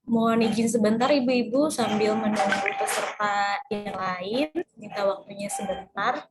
Mohon izin sebentar Ibu-ibu sambil menunggu peserta yang lain, minta waktunya sebentar.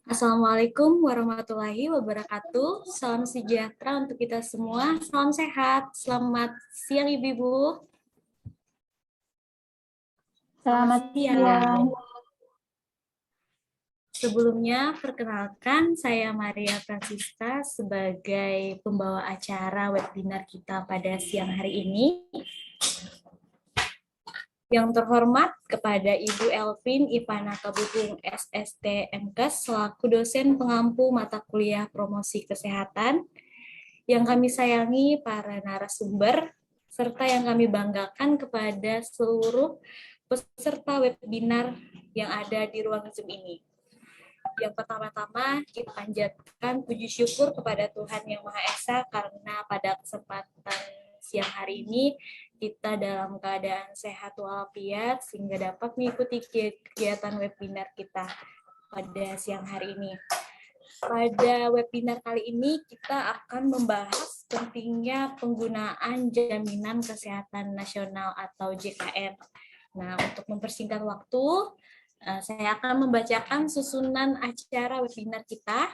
Assalamualaikum warahmatullahi wabarakatuh. Salam sejahtera untuk kita semua. Salam sehat. Selamat siang Ibu-ibu. Selamat Selamat siang. siang. Sebelumnya, perkenalkan saya Maria Francisca sebagai pembawa acara webinar kita pada siang hari ini. Yang terhormat kepada Ibu Elvin Ivana Kabutung SST MKes selaku dosen pengampu mata kuliah promosi kesehatan. Yang kami sayangi para narasumber, serta yang kami banggakan kepada seluruh peserta webinar yang ada di ruang Zoom ini. Yang pertama-tama kita panjatkan puji syukur kepada Tuhan Yang Maha Esa karena pada kesempatan siang hari ini kita dalam keadaan sehat walafiat sehingga dapat mengikuti kegiatan webinar kita pada siang hari ini. Pada webinar kali ini kita akan membahas pentingnya penggunaan Jaminan Kesehatan Nasional atau JKN. Nah, untuk mempersingkat waktu, saya akan membacakan susunan acara webinar kita.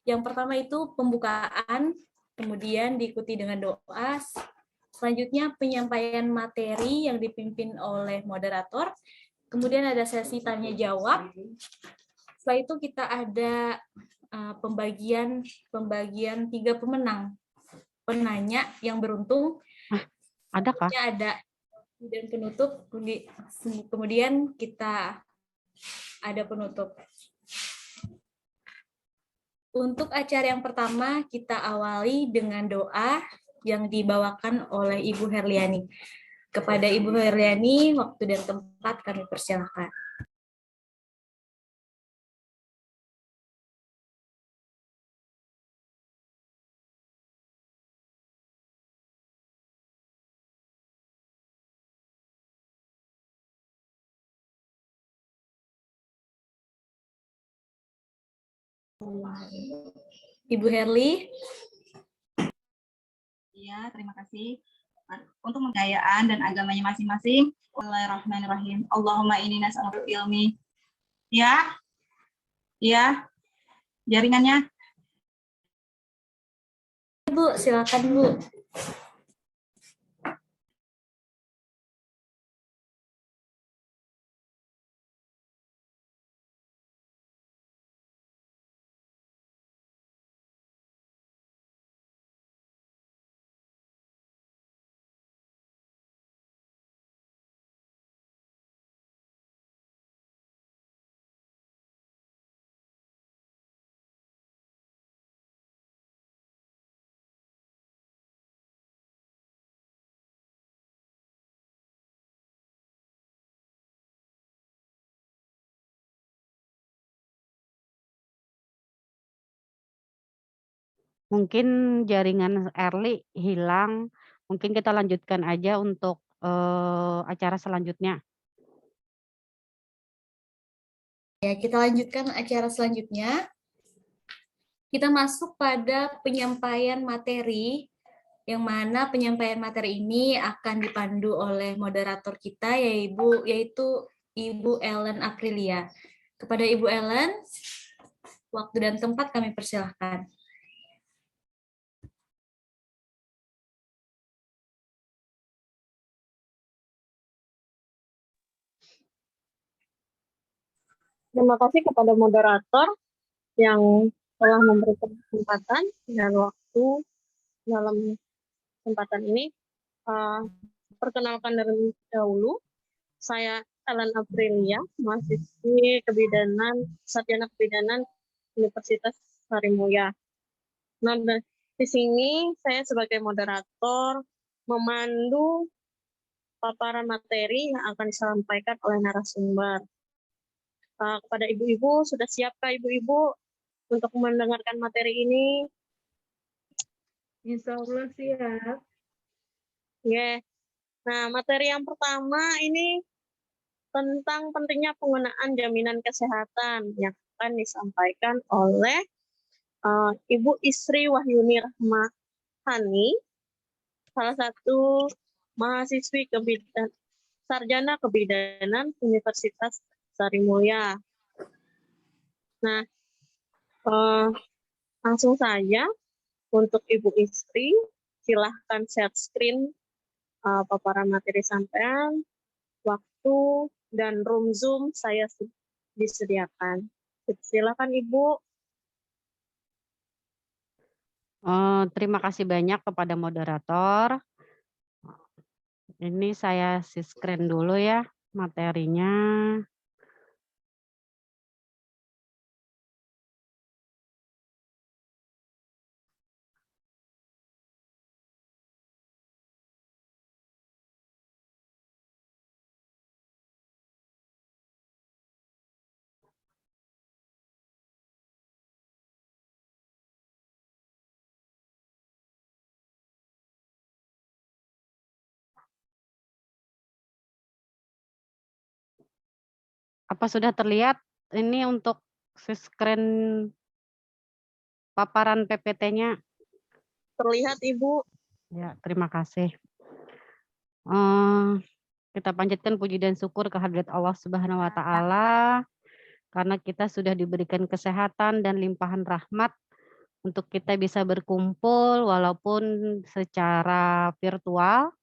Yang pertama itu pembukaan, kemudian diikuti dengan doa, selanjutnya penyampaian materi yang dipimpin oleh moderator, kemudian ada sesi tanya jawab. Setelah itu kita ada pembagian 3 penanya yang beruntung. Ada kah? Ada dan penutup, kemudian kita ada penutup. Untuk acara yang pertama, kita awali dengan doa yang dibawakan oleh Ibu Herliani. Kepada Ibu Herliani, waktu dan tempat kami persilahkan. Ibu Herli. Ya, terima kasih. Untuk kekayaan dan agamanya masing-masing. Bismillahirrahmanirrahim. Allahumma inni nas'aluka ilmi. Ya. Ya. Jaringannya. Bu, silakan Bu. Mungkin jaringan Erli hilang. Mungkin kita lanjutkan aja untuk acara selanjutnya. Ya, kita lanjutkan acara selanjutnya. Kita masuk pada penyampaian materi, yang mana penyampaian materi ini akan dipandu oleh moderator kita, yaitu Ibu Ellen Aprilia. Kepada Ibu Ellen, waktu dan tempat kami persilahkan. Terima kasih kepada moderator yang telah memberikan kesempatan dan waktu dalam kesempatan ini. Perkenalkan dari dahulu, saya Ellen Aprilia, mahasiswi Sarjana Kebidanan Universitas Sarimuya. Nah, di sini saya sebagai moderator memandu paparan materi yang akan disampaikan oleh narasumber. Kepada ibu-ibu, sudah siapkah ibu-ibu untuk mendengarkan materi ini? Insya Allah siap. Ya. Nah, materi yang pertama ini tentang pentingnya penggunaan jaminan kesehatan yang akan disampaikan oleh Ibu Isri Wahyuni Rahmahani, salah satu mahasiswi Sarjana Kebidanan Universitas Sarimulya. Nah, langsung saja untuk Ibu Isri, silahkan share screen paparan materi sampean, waktu dan room Zoom saya disediakan. Silakan Ibu. Terima kasih banyak kepada moderator. Ini saya screen dulu ya materinya. Apa sudah terlihat ini untuk screen paparan PPT-nya? Terlihat Ibu. Ya, terima kasih. Kita panjatkan puji dan syukur kehadirat Allah Subhanahu wa taala karena kita sudah diberikan kesehatan dan limpahan rahmat untuk kita bisa berkumpul walaupun secara virtual.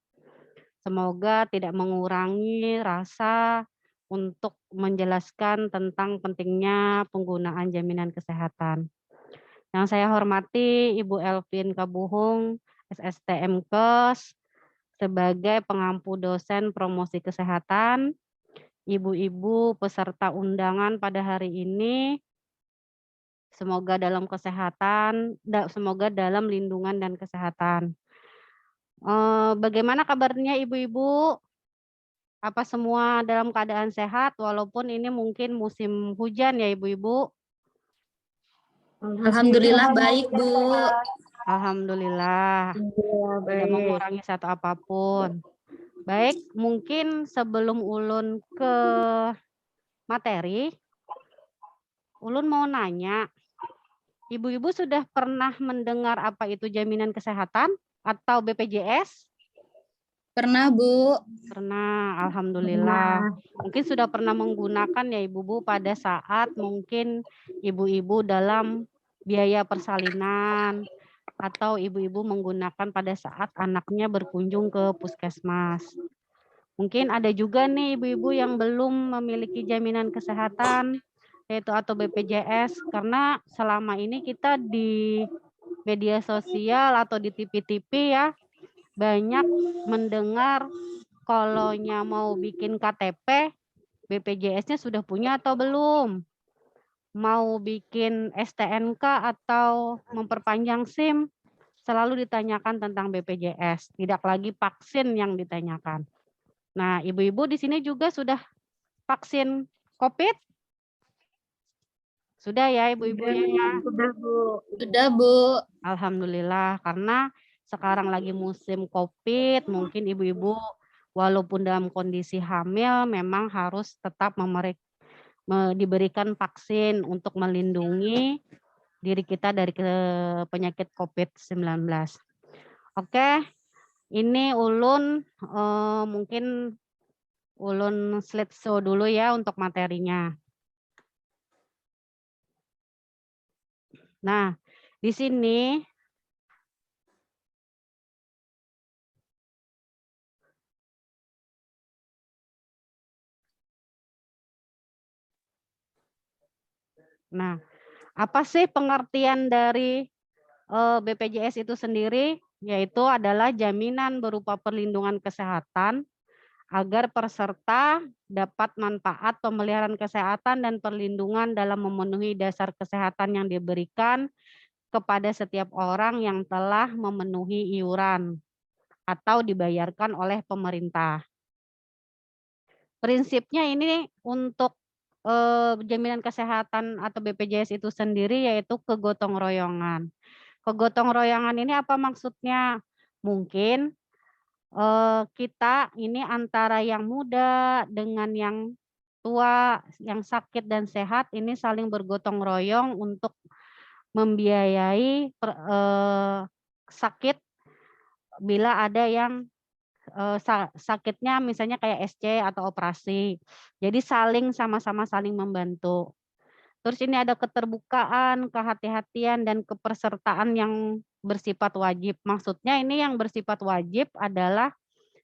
Semoga tidak mengurangi rasa untuk menjelaskan tentang pentingnya penggunaan jaminan kesehatan. Yang saya hormati Ibu Elvin Kabuhung, SSTMKes, sebagai pengampu dosen promosi kesehatan, ibu-ibu peserta undangan pada hari ini, semoga dalam kesehatan, semoga dalam lindungan dan kesehatan. Bagaimana kabarnya ibu-ibu? Apa semua dalam keadaan sehat walaupun ini mungkin musim hujan ya ibu-ibu? Alhamdulillah baik, Bu. Alhamdulillah. Tidak mengurangi satu apapun. Baik, mungkin sebelum Ulun ke materi, Ulun mau nanya, ibu-ibu sudah pernah mendengar apa itu jaminan kesehatan atau BPJS? Pernah, Bu. Pernah, alhamdulillah. Mungkin sudah pernah menggunakan ya ibu-ibu pada saat mungkin ibu-ibu dalam biaya persalinan atau ibu-ibu menggunakan pada saat anaknya berkunjung ke puskesmas. Mungkin ada juga nih ibu-ibu yang belum memiliki jaminan kesehatan yaitu atau BPJS karena selama ini kita di media sosial atau di TV-TV ya banyak mendengar kalau mau bikin KTP, BPJS-nya sudah punya atau belum? Mau bikin STNK atau memperpanjang SIM, selalu ditanyakan tentang BPJS. Tidak lagi vaksin yang ditanyakan. Nah, ibu-ibu di sini juga sudah vaksin COVID? Sudah ya ibu-ibu ya? Sudah, Bu. Sudah, Bu. Alhamdulillah, karena sekarang lagi musim COVID, mungkin ibu-ibu walaupun dalam kondisi hamil memang harus tetap diberikan vaksin untuk melindungi diri kita dari penyakit COVID-19. Oke, ini Ulun mungkin Ulun slideshow dulu ya untuk materinya. Nah, di sini apa sih pengertian dari BPJS itu sendiri? yaitu adalah jaminan berupa perlindungan kesehatan agar peserta dapat manfaat pemeliharaan kesehatan dan perlindungan dalam memenuhi dasar kesehatan yang diberikan kepada setiap orang yang telah memenuhi iuran atau dibayarkan oleh pemerintah. Prinsipnya ini untuk jaminan kesehatan atau BPJS itu sendiri yaitu kegotong royongan. Kegotong royongan ini apa maksudnya? Mungkin kita ini antara yang muda dengan yang tua, yang sakit dan sehat ini saling bergotong royong untuk membiayai sakit bila ada yang sakitnya misalnya kayak SC atau operasi. Jadi sama-sama saling membantu. Terus ini ada keterbukaan, kehati-hatian, dan kepesertaan yang bersifat wajib. Maksudnya ini yang bersifat wajib adalah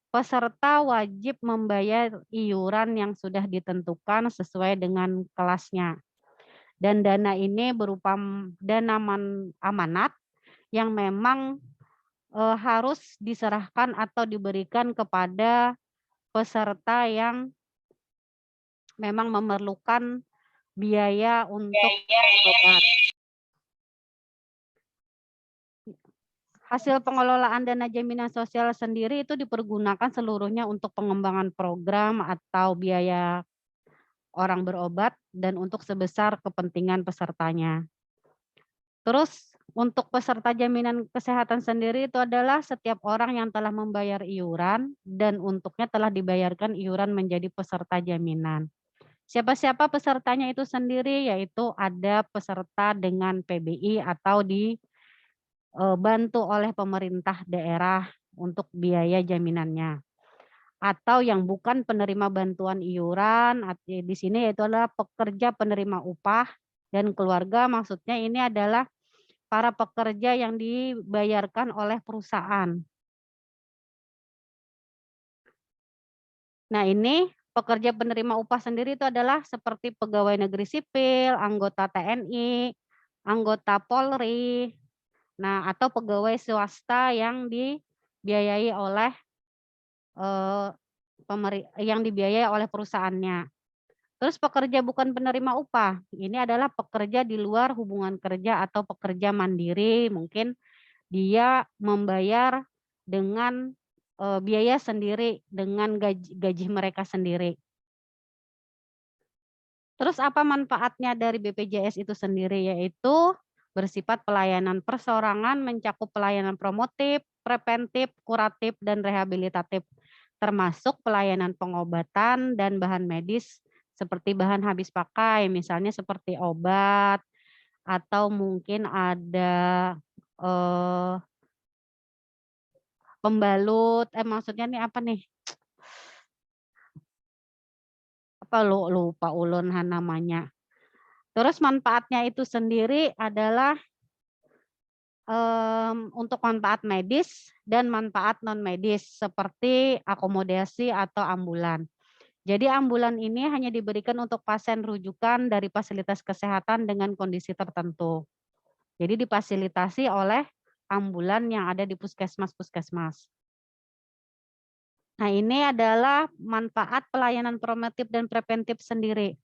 peserta wajib membayar iuran yang sudah ditentukan sesuai dengan kelasnya. Dan dana ini berupa dana amanat yang memang harus diserahkan atau diberikan kepada peserta yang memang memerlukan biaya untuk berobat. Hasil pengelolaan dana jaminan sosial sendiri itu dipergunakan seluruhnya untuk pengembangan program atau biaya orang berobat dan untuk sebesar kepentingan pesertanya. Terus untuk peserta jaminan kesehatan sendiri itu adalah setiap orang yang telah membayar iuran dan untuknya telah dibayarkan iuran menjadi peserta jaminan. Siapa-siapa pesertanya itu sendiri, yaitu ada peserta dengan PBI atau dibantu oleh pemerintah daerah untuk biaya jaminannya. Atau yang bukan penerima bantuan iuran, di sini yaitu adalah pekerja penerima upah dan keluarga, maksudnya ini adalah para pekerja yang dibayarkan oleh perusahaan. Nah ini pekerja penerima upah sendiri itu adalah seperti pegawai negeri sipil, anggota TNI, anggota Polri, nah atau pegawai swasta yang dibiayai oleh perusahaannya. Terus pekerja bukan penerima upah, ini adalah pekerja di luar hubungan kerja atau pekerja mandiri, mungkin dia membayar dengan biaya sendiri dengan gaji mereka sendiri. Terus apa manfaatnya dari BPJS itu sendiri? Yaitu bersifat pelayanan perseorangan, mencakup pelayanan promotif, preventif, kuratif, dan rehabilitatif, termasuk pelayanan pengobatan dan bahan medis seperti bahan habis pakai, misalnya seperti obat, atau mungkin ada pembalut, maksudnya nih apa nih? Apa lupa ulun namanya. Terus manfaatnya itu sendiri adalah untuk manfaat medis dan manfaat non medis seperti akomodasi atau ambulan. Jadi ambulan ini hanya diberikan untuk pasien rujukan dari fasilitas kesehatan dengan kondisi tertentu. Jadi difasilitasi oleh ambulan yang ada di puskesmas-puskesmas. Nah ini adalah manfaat pelayanan promotif dan preventif sendiri,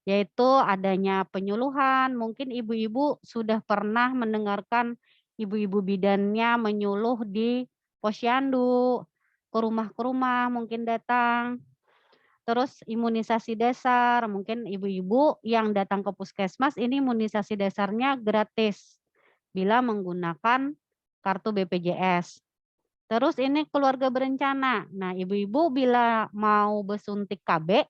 yaitu adanya penyuluhan. Mungkin ibu-ibu sudah pernah mendengarkan ibu-ibu bidannya menyuluh di posyandu, ke rumah mungkin datang. Terus imunisasi dasar, mungkin ibu-ibu yang datang ke puskesmas ini imunisasi dasarnya gratis bila menggunakan kartu BPJS. Terus ini keluarga berencana. Nah, ibu-ibu bila mau bersuntik KB,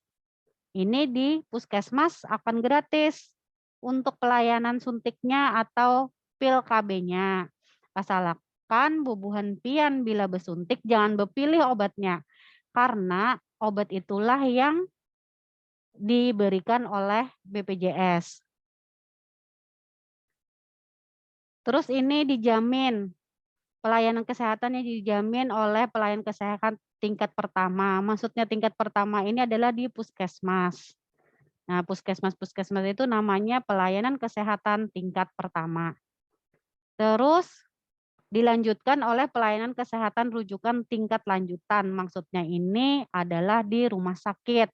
ini di puskesmas akan gratis untuk pelayanan suntiknya atau pil KB-nya. Asalkan bubuhan pian bila bersuntik jangan berpilih obatnya. Karena obat itulah yang diberikan oleh BPJS. Terus ini dijamin, pelayanan kesehatannya dijamin oleh pelayan kesehatan tingkat pertama. Maksudnya tingkat pertama ini adalah di puskesmas. Nah, puskesmas itu namanya pelayanan kesehatan tingkat pertama. Terus dilanjutkan oleh pelayanan kesehatan rujukan tingkat lanjutan. Maksudnya ini adalah di rumah sakit.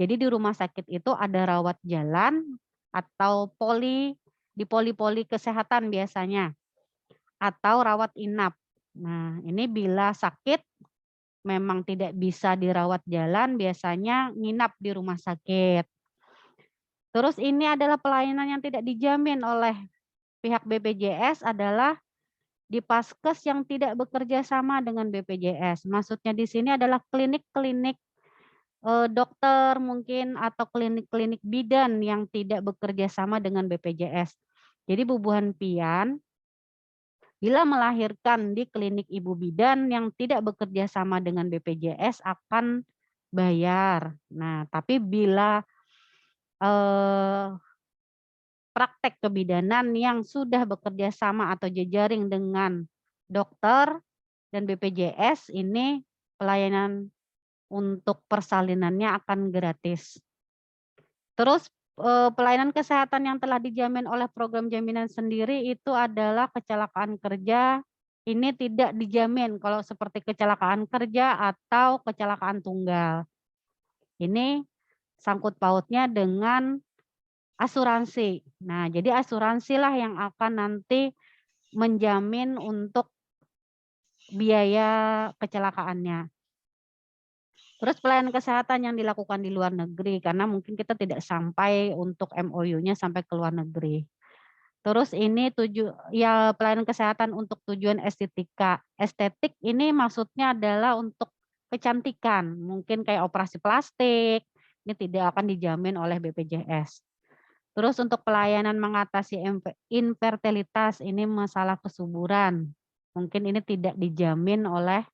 Jadi di rumah sakit itu ada rawat jalan atau di poli-poli kesehatan biasanya, atau rawat inap. Nah, ini bila sakit memang tidak bisa dirawat jalan, biasanya nginap di rumah sakit. Terus ini adalah pelayanan yang tidak dijamin oleh pihak BPJS adalah di Paskes yang tidak bekerja sama dengan BPJS. Maksudnya di sini adalah klinik-klinik dokter mungkin atau klinik-klinik bidan yang tidak bekerja sama dengan BPJS. Jadi bubuhan pian bila melahirkan di klinik ibu bidan yang tidak bekerja sama dengan BPJS akan bayar. Nah, tapi bila praktek kebidanan yang sudah bekerja sama atau jejaring dengan dokter dan BPJS, ini pelayanan untuk persalinannya akan gratis. Terus pelayanan kesehatan yang telah dijamin oleh program jaminan sendiri itu adalah kecelakaan kerja. Ini tidak dijamin kalau seperti kecelakaan kerja atau kecelakaan tunggal. Ini sangkut pautnya dengan asuransi. Nah, jadi asuransilah yang akan nanti menjamin untuk biaya kecelakaannya. Terus pelayanan kesehatan yang dilakukan di luar negeri, karena mungkin kita tidak sampai untuk MOU-nya sampai ke luar negeri. Terus ini pelayanan kesehatan untuk tujuan estetika. Estetik ini maksudnya adalah untuk kecantikan, mungkin kayak operasi plastik, ini tidak akan dijamin oleh BPJS. Terus untuk pelayanan mengatasi infertilitas, ini masalah kesuburan. Mungkin ini tidak dijamin oleh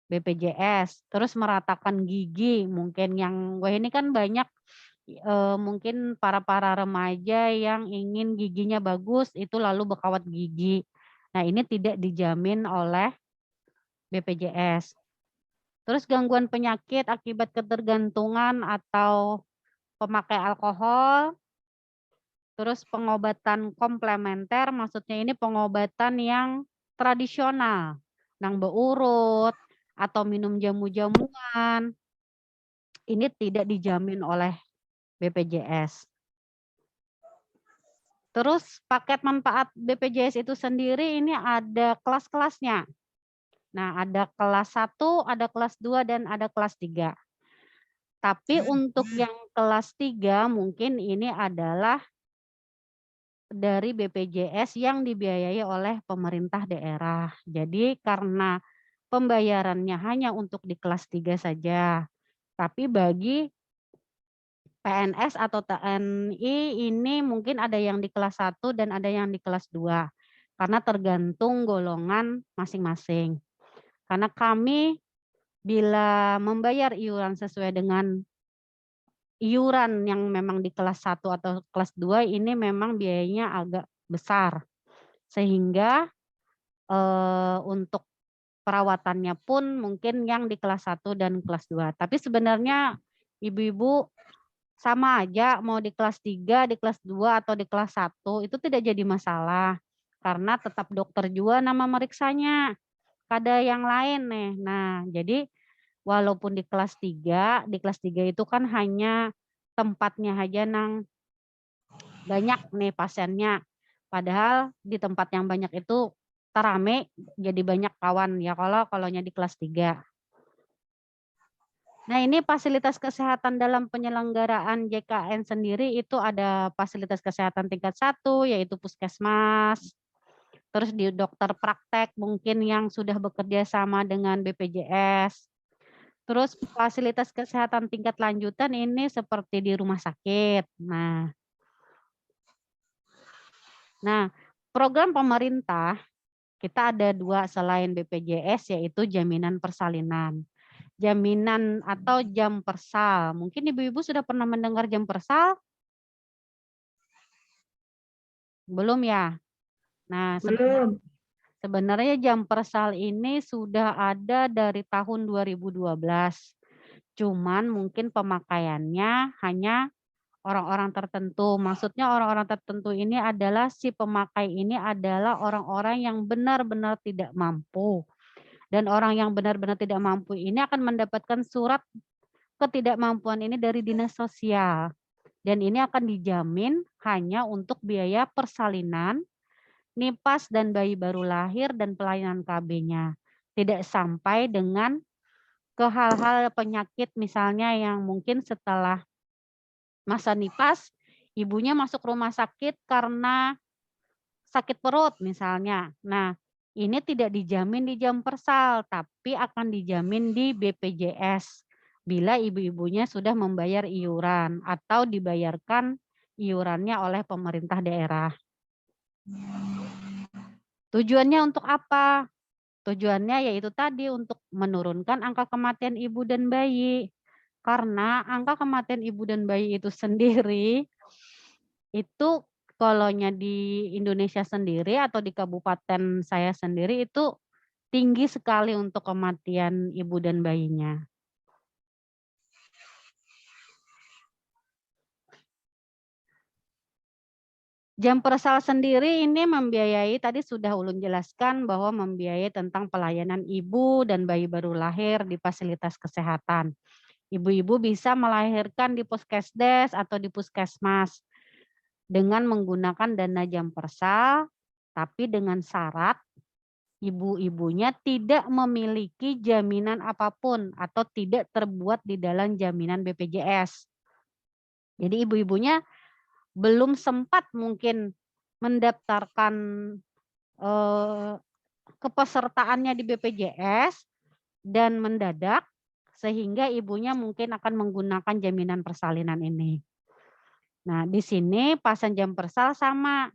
BPJS. Terus meratakan gigi, mungkin ini kan banyak mungkin para remaja yang ingin giginya bagus, itu lalu berkawat gigi. Nah, ini tidak dijamin oleh BPJS. Terus gangguan penyakit akibat ketergantungan atau pemakai alkohol. Terus pengobatan komplementer, maksudnya ini pengobatan yang tradisional, nang beurut atau minum jamu-jamuan. Ini tidak dijamin oleh BPJS. Terus paket manfaat BPJS itu sendiri ini ada kelas-kelasnya. Nah, ada kelas 1, ada kelas 2, dan ada kelas 3. Tapi untuk yang kelas 3 mungkin ini adalah dari BPJS yang dibiayai oleh pemerintah daerah. Jadi karena pembayarannya hanya untuk di kelas 3 saja. Tapi bagi PNS atau TNI ini mungkin ada yang di kelas 1 dan ada yang di kelas 2. Karena tergantung golongan masing-masing. Karena kami bila membayar iuran sesuai dengan iuran yang memang di kelas 1 atau kelas 2 ini memang biayanya agak besar. Sehingga untuk perawatannya pun mungkin yang di kelas 1 dan kelas 2. Tapi sebenarnya ibu-ibu sama aja mau di kelas 3, di kelas 2 atau di kelas 1 itu tidak jadi masalah. Karena tetap dokter juga nama meriksanya. Kada yang lain nih. Nah, jadi walaupun di kelas 3 itu kan hanya tempatnya aja nang banyak nih pasiennya. Padahal di tempat yang banyak itu terame jadi banyak kawan ya kalaunya di kelas 3. Nah, ini fasilitas kesehatan dalam penyelenggaraan JKN sendiri itu ada fasilitas kesehatan tingkat 1 yaitu puskesmas. Terus di dokter praktek mungkin yang sudah bekerja sama dengan BPJS. Terus fasilitas kesehatan tingkat lanjutan ini seperti di rumah sakit. Nah, program pemerintah kita ada 2 selain BPJS yaitu jaminan persalinan. Jaminan atau jam persal. Mungkin ibu-ibu sudah pernah mendengar jam persal? Belum ya? Nah, sebenarnya jam persal ini sudah ada dari tahun 2012. Cuman mungkin pemakaiannya hanya orang-orang tertentu. Maksudnya orang-orang tertentu ini adalah si pemakai ini adalah orang-orang yang benar-benar tidak mampu. Dan orang yang benar-benar tidak mampu ini akan mendapatkan surat ketidakmampuan ini dari dinas sosial. Dan ini akan dijamin hanya untuk biaya persalinan, nipas dan bayi baru lahir dan pelayanan KB-nya. Tidak sampai dengan ke hal-hal penyakit misalnya yang mungkin setelah masa nipas, ibunya masuk rumah sakit karena sakit perut misalnya. Nah, ini tidak dijamin di Jampersal, tapi akan dijamin di BPJS bila ibu-ibunya sudah membayar iuran atau dibayarkan iurannya oleh pemerintah daerah. Tujuannya untuk apa? Tujuannya yaitu tadi untuk menurunkan angka kematian ibu dan bayi. Karena angka kematian ibu dan bayi itu sendiri, itu kalonya di Indonesia sendiri atau di kabupaten saya sendiri itu tinggi sekali untuk kematian ibu dan bayinya. Jampersal sendiri ini membiayai, tadi sudah Ulun jelaskan bahwa membiayai tentang pelayanan ibu dan bayi baru lahir di fasilitas kesehatan. Ibu-ibu bisa melahirkan di puskesdes atau di puskesmas dengan menggunakan dana Jampersal, tapi dengan syarat ibu-ibunya tidak memiliki jaminan apapun atau tidak terbuat di dalam jaminan BPJS. Jadi ibu-ibunya belum sempat mungkin mendaftarkan kepesertaannya di BPJS dan mendadak sehingga ibunya mungkin akan menggunakan jaminan persalinan ini. Nah, di sini pasien Jampersal sama,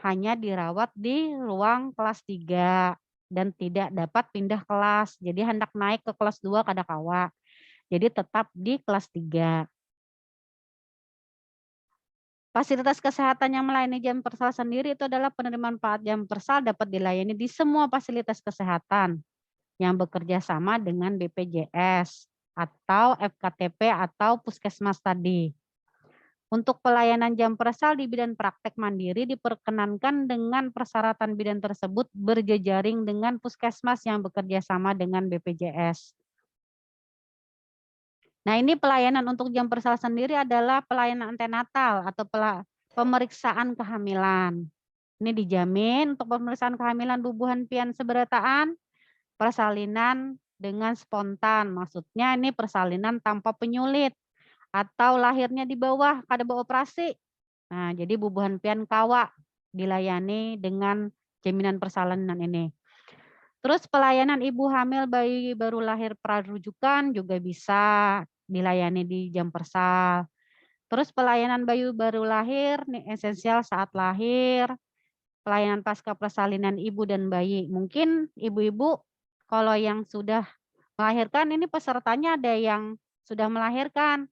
hanya dirawat di ruang kelas 3 dan tidak dapat pindah kelas. Jadi hendak naik ke kelas 2 kada kawa. Jadi tetap di kelas 3. Fasilitas kesehatan yang melayani Jampersal sendiri itu adalah penerima manfaat Jampersal dapat dilayani di semua fasilitas kesehatan yang bekerja sama dengan BPJS atau FKTP atau puskesmas tadi. Untuk pelayanan Jampersal di bidan praktek mandiri diperkenankan dengan persyaratan bidan tersebut berjejaring dengan puskesmas yang bekerja sama dengan BPJS. Nah, ini pelayanan untuk Jampersal sendiri adalah pelayanan antenatal atau pemeriksaan kehamilan. Ini dijamin untuk pemeriksaan kehamilan bubuhan pian seberataan, persalinan dengan spontan. Maksudnya ini persalinan tanpa penyulit atau lahirnya di bawah kada beroperasi. Nah, jadi bubuhan pian kawa dilayani dengan jaminan persalinan ini. Terus pelayanan ibu hamil bayi baru lahir prarujukan juga bisa dilayani di Jampersal. Terus pelayanan bayi baru lahir nih esensial saat lahir, pelayanan pasca persalinan ibu dan bayi. Mungkin ibu-ibu kalau yang sudah melahirkan ini pesertanya ada yang sudah melahirkan.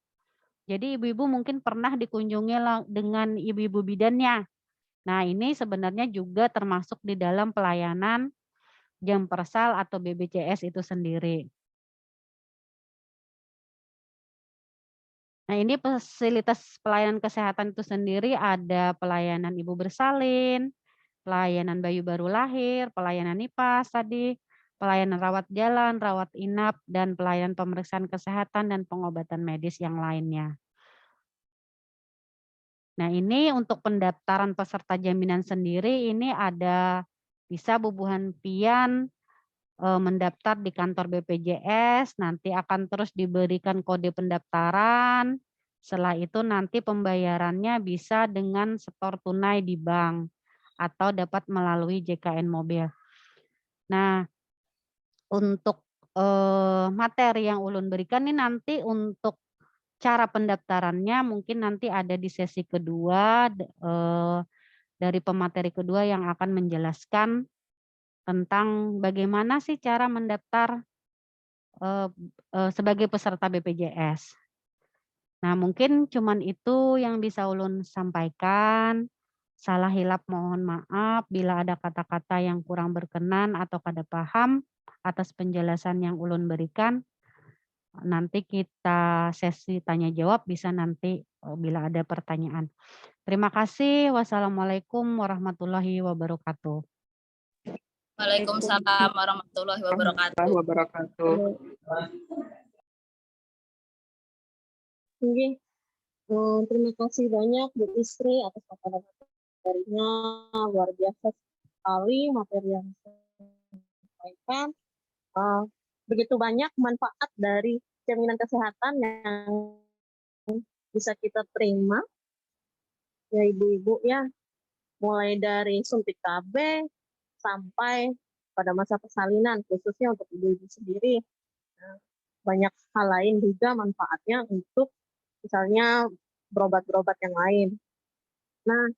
Jadi ibu-ibu mungkin pernah dikunjungi dengan ibu-ibu bidannya. Nah, ini sebenarnya juga termasuk di dalam pelayanan Jampersal atau BPJS itu sendiri. Nah, ini fasilitas pelayanan kesehatan itu sendiri ada pelayanan ibu bersalin, pelayanan bayi baru lahir, pelayanan nipas tadi, pelayanan rawat jalan, rawat inap, dan pelayanan pemeriksaan kesehatan dan pengobatan medis yang lainnya. Nah, ini untuk pendaftaran peserta jaminan sendiri ini ada bisa bubuhan pian mendaftar di kantor BPJS, nanti akan terus diberikan kode pendaftaran. Setelah itu nanti pembayarannya bisa dengan setor tunai di bank atau dapat melalui JKN mobil. Nah, untuk materi yang Ulun berikan ini nanti untuk cara pendaftarannya mungkin nanti ada di sesi kedua dari pemateri kedua yang akan menjelaskan tentang bagaimana sih cara mendaftar sebagai peserta BPJS. Nah, mungkin cuman itu yang bisa Ulun sampaikan. Salah hilap mohon maaf bila ada kata-kata yang kurang berkenan atau kada paham atas penjelasan yang Ulun berikan. Nanti kita sesi tanya jawab bisa nanti bila ada pertanyaan. Terima kasih. Wassalamualaikum warahmatullahi wabarakatuh. Waalaikumsalam warahmatullahi wabarakatuh. Wabarakatuh. Oke. Terima kasih banyak Bu Istri atas paparan materinya, luar biasa sekali materi yang disampaikan. Begitu banyak manfaat dari jaminan kesehatan yang bisa kita terima, ya ibu-ibu ya, mulai dari suntik KB sampai pada masa persalinan, khususnya untuk ibu-ibu sendiri. Banyak hal lain juga manfaatnya untuk misalnya berobat-berobat yang lain. Nah,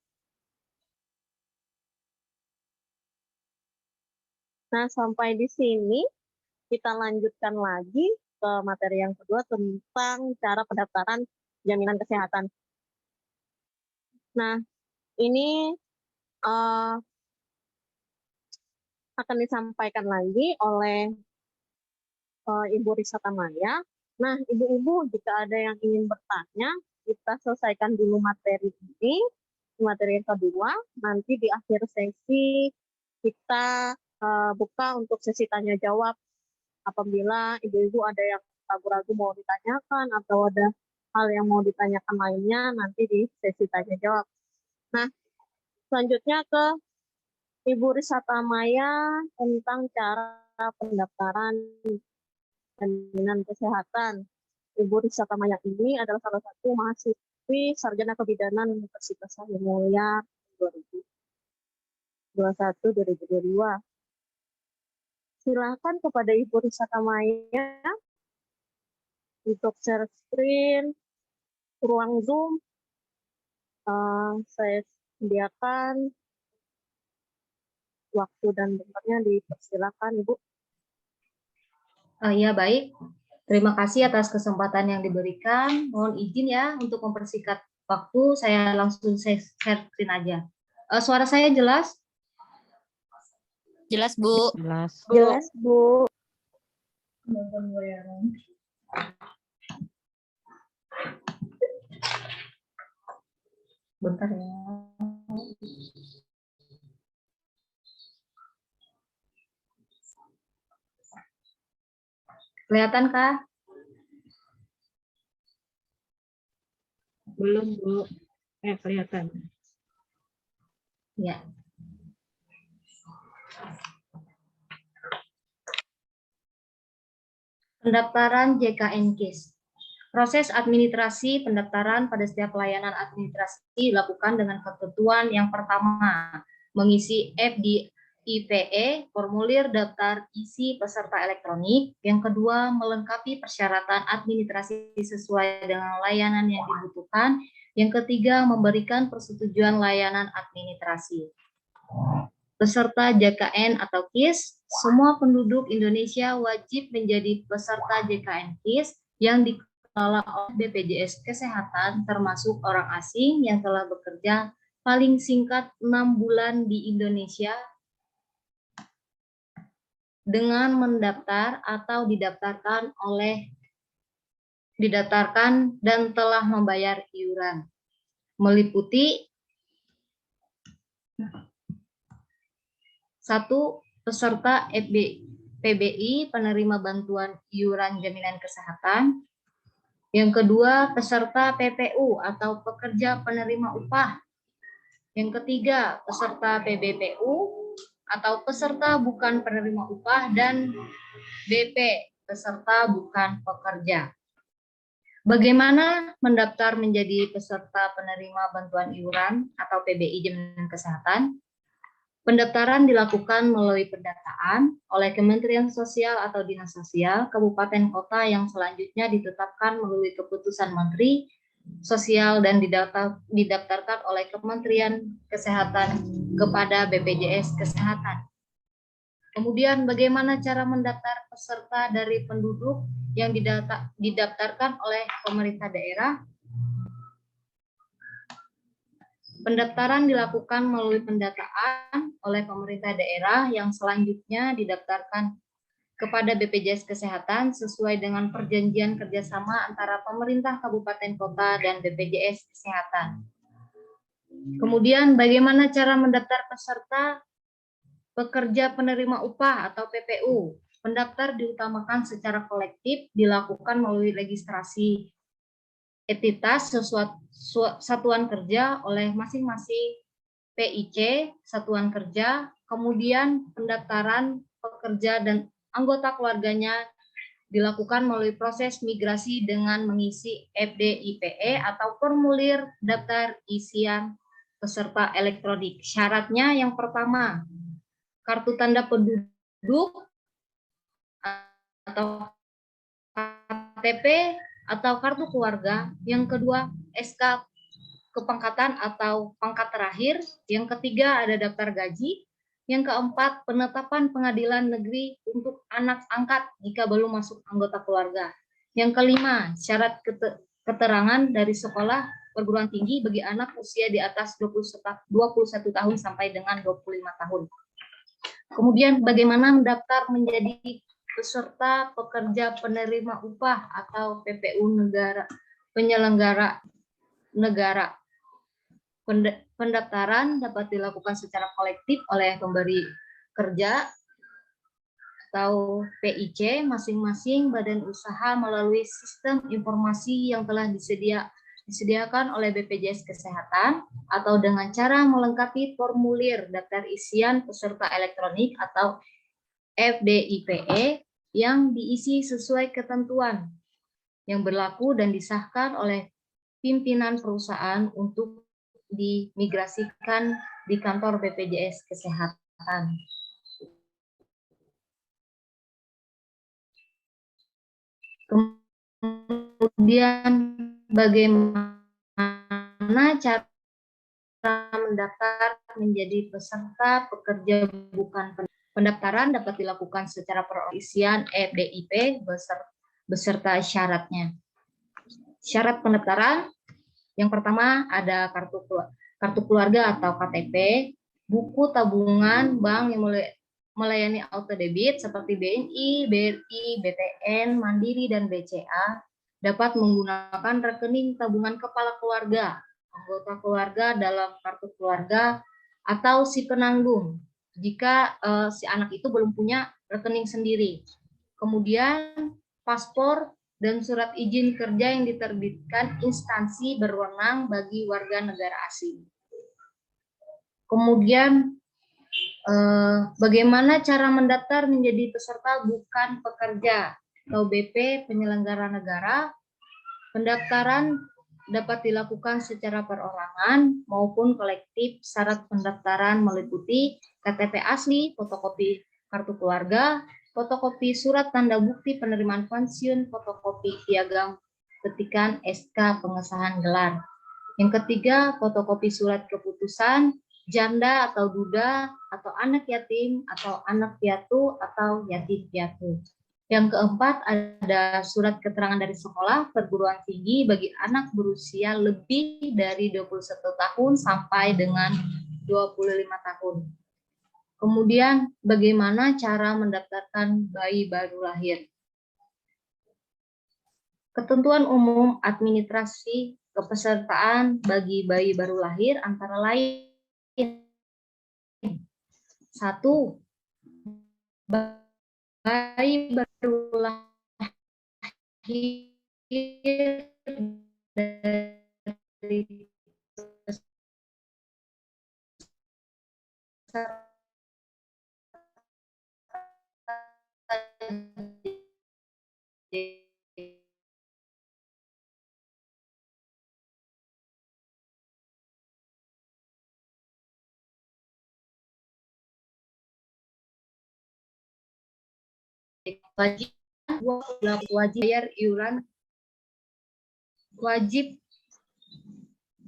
sampai di sini kita lanjutkan lagi ke materi yang kedua tentang cara pendaftaran jaminan kesehatan. Nah, ini akan disampaikan lagi oleh Ibu Risa Tamaya. Nah, ibu-ibu jika ada yang ingin bertanya, kita selesaikan dulu materi ini, materi yang kedua. Nanti di akhir sesi kita buka untuk sesi tanya jawab. Apabila ibu-ibu ada yang ragu-ragu mau ditanyakan atau ada hal yang mau ditanyakan lainnya, nanti di sesi tanya jawab. Nah, selanjutnya ke Ibu Risa Tamaya tentang cara pendaftaran jaminan kesehatan. Ibu Risa Tamaya ini adalah salah satu mahasiswi sarjana kebidanan Universitas Sri Mulia 2021-2022. Silakan kepada Ibu Risa Tamaya untuk share screen, ruang Zoom. Saya sediakan waktu dan tempatnya, dipersilakan Ibu. Ya, baik. Terima kasih atas kesempatan yang diberikan. Mohon izin ya untuk mempersingkat waktu, saya langsung share screen aja. Suara saya jelas? Jelas, Bu. Jelas. Jelas, Bu. Bentar ya. Kelihatan kah? Belum, Bu. Kelihatan. Ya. Pendaftaran JKN KIS. Proses administrasi pendaftaran pada setiap pelayanan administrasi dilakukan dengan ketentuan yang pertama, mengisi FDIPE, formulir daftar isi peserta elektronik. Yang kedua, melengkapi persyaratan administrasi sesuai dengan layanan yang dibutuhkan. Yang ketiga, memberikan persetujuan layanan administrasi. Peserta JKN atau KIS, semua penduduk Indonesia wajib menjadi peserta JKN KIS yang dikelola oleh BPJS Kesehatan, termasuk orang asing yang telah bekerja paling singkat 6 bulan di Indonesia dengan mendaftar atau didaftarkan dan telah membayar iuran, meliputi 1. Peserta PBI penerima bantuan iuran jaminan kesehatan. Yang kedua, peserta PPU atau pekerja penerima upah. Yang ketiga, peserta PBPU atau peserta bukan penerima upah, dan BP, peserta bukan pekerja. Bagaimana mendaftar menjadi peserta penerima bantuan iuran atau PBI jaminan kesehatan? Pendaftaran dilakukan melalui pendataan oleh Kementerian Sosial atau Dinas Sosial Kabupaten Kota yang selanjutnya ditetapkan melalui keputusan Menteri Sosial dan didaftarkan oleh Kementerian Kesehatan kepada BPJS Kesehatan. Kemudian bagaimana cara mendaftar peserta dari penduduk yang didaftarkan oleh pemerintah daerah? Pendaftaran dilakukan melalui pendataan oleh pemerintah daerah yang selanjutnya didaftarkan kepada BPJS Kesehatan sesuai dengan perjanjian kerjasama antara pemerintah kabupaten kota dan BPJS Kesehatan. Kemudian bagaimana cara mendaftar peserta pekerja penerima upah atau PPU? Pendaftar diutamakan secara kolektif dilakukan melalui registrasi entitas satuan kerja oleh masing-masing PIC satuan kerja, kemudian pendaftaran pekerja dan anggota keluarganya dilakukan melalui proses migrasi dengan mengisi FDIPE atau formulir daftar isian peserta elektronik. Syaratnya yang pertama, kartu tanda penduduk atau KTP atau kartu keluarga. Yang kedua, SK kepangkatan atau pangkat terakhir. Yang ketiga, ada daftar gaji. Yang keempat, penetapan pengadilan negeri untuk anak angkat jika belum masuk anggota keluarga. Yang kelima, syarat keterangan dari sekolah perguruan tinggi bagi anak usia di atas 21 tahun sampai dengan 25 tahun. Kemudian bagaimana mendaftar menjadi peserta pekerja penerima upah atau PPU negara, penyelenggara negara. Pendaftaran dapat dilakukan secara kolektif oleh pemberi kerja atau PIC masing-masing badan usaha melalui sistem informasi yang telah disediakan oleh BPJS Kesehatan atau dengan cara melengkapi formulir daftar isian peserta elektronik atau FDIPE yang diisi sesuai ketentuan yang berlaku dan disahkan oleh pimpinan perusahaan untuk dimigrasikan di kantor BPJS Kesehatan. Kemudian bagaimana cara mendaftar menjadi peserta pekerja bukan pendaftaran dapat dilakukan secara perisian FDIP beserta syaratnya. Syarat pendaftaran yang pertama ada kartu keluarga atau KTP, buku tabungan bank yang melayani auto debit seperti BNI, BRI, BTN, Mandiri, dan BCA, dapat menggunakan rekening tabungan kepala keluarga, anggota keluarga dalam kartu keluarga, atau si penanggung jika si anak itu belum punya rekening sendiri. Kemudian paspor dan surat izin kerja yang diterbitkan instansi berwenang bagi warga negara asing. Kemudian bagaimana cara mendaftar menjadi peserta bukan pekerja atau BP penyelenggara negara? Pendaftaran dapat dilakukan secara perorangan maupun kolektif. Syarat pendaftaran meliputi KTP asli, fotokopi kartu keluarga, fotokopi surat tanda bukti penerimaan pensiun, fotokopi piagam petikan SK pengesahan gelar. Yang ketiga, fotokopi surat keputusan janda atau duda atau anak yatim atau anak piatu atau yatim piatu. Yang keempat, ada surat keterangan dari sekolah perguruan tinggi bagi anak berusia lebih dari 21 tahun sampai dengan 25 tahun. Kemudian, bagaimana cara mendaftarkan bayi baru lahir? Ketentuan umum administrasi kepesertaan bagi bayi baru lahir antara lain 1. Bayi baru lahir dari wajib bayar iuran wajib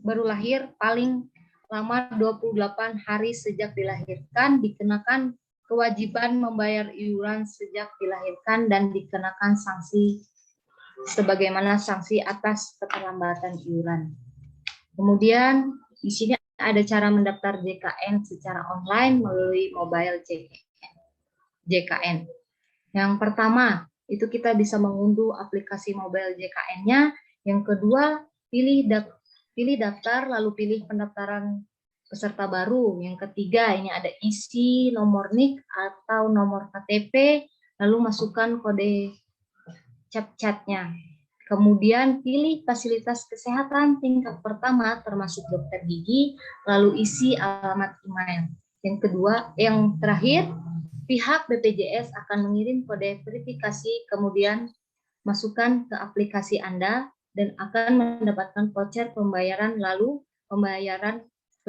baru lahir paling lama 28 hari sejak dilahirkan, dikenakan kewajiban membayar iuran sejak dilahirkan dan dikenakan sanksi sebagaimana sanksi atas keterlambatan iuran. Kemudian di sini ada cara mendaftar JKN secara online melalui mobile JKN. Yang pertama, itu kita bisa mengunduh aplikasi mobile JKN-nya. Yang kedua, pilih daftar, lalu pilih pendaftaran peserta baru. Yang ketiga, ini ada isi nomor NIK atau nomor KTP, lalu masukkan kode chat-chatnya. Kemudian pilih fasilitas kesehatan tingkat pertama termasuk dokter gigi, lalu isi alamat email. Yang terakhir, pihak BPJS akan mengirim kode verifikasi, kemudian masukkan ke aplikasi Anda dan akan mendapatkan voucher pembayaran, lalu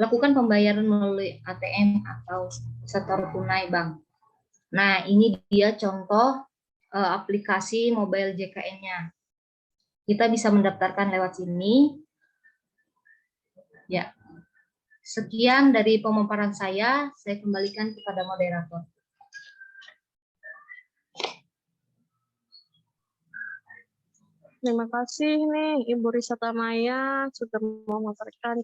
lakukan pembayaran melalui ATM atau setor tunai bank. Nah, ini dia contoh aplikasi mobile JKN-nya. Kita bisa mendaftarkan lewat sini. Ya. Sekian dari pemaparan saya kembalikan kepada moderator. Terima kasih nih Ibu Risata Maya sudah memaparkan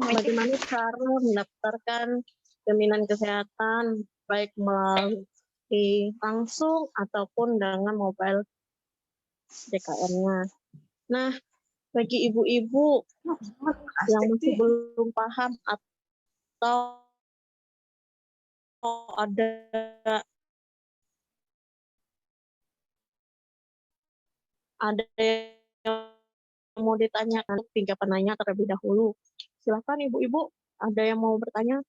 bagaimana cara mendaftarkan jaminan kesehatan baik melalui langsung ataupun dengan mobile JKN-nya. Nah, bagi ibu-ibu yang masih belum paham atau ada yang mau ditanyakan, 3 penanya terlebih dahulu. Silakan ibu-ibu, ada yang mau bertanya?